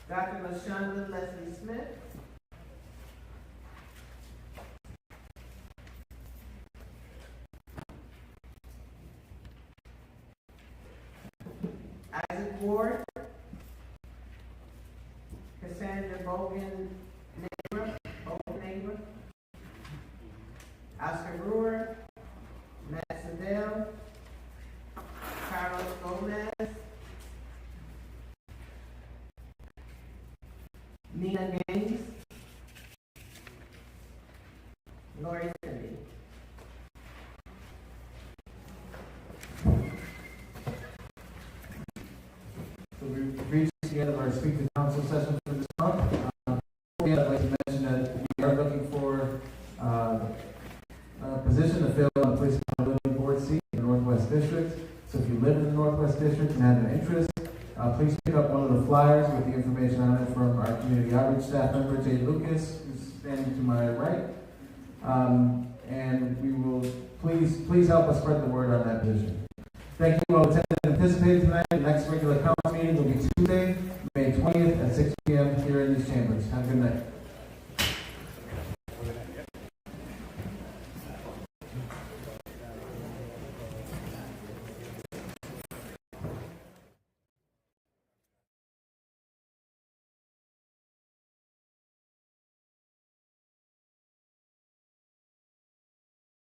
Dr. LaShonda Leslie Smith. Isaac Ward. Sandra Bogan neighbor. Oscar Brewer, Matt Sedell, Carlos Gomez, Nina Gaines, Lori Cindy. So we've reached the end of our Speak to Council session for this month. I'd like to mention that we are looking for a position to fill on the Police Accountability Board seat in the Northwest District. So if you live in the Northwest District and have an interest, please pick up one of the flyers with the information on it from our community outreach staff member, Jay Lucas, who's standing to my right. And we will please help us spread the word on that position. Thank you all for attending and participating tonight. The next regular council meeting will be Tuesday, May 20th at 6 p.m. here in these chambers. Have a good night.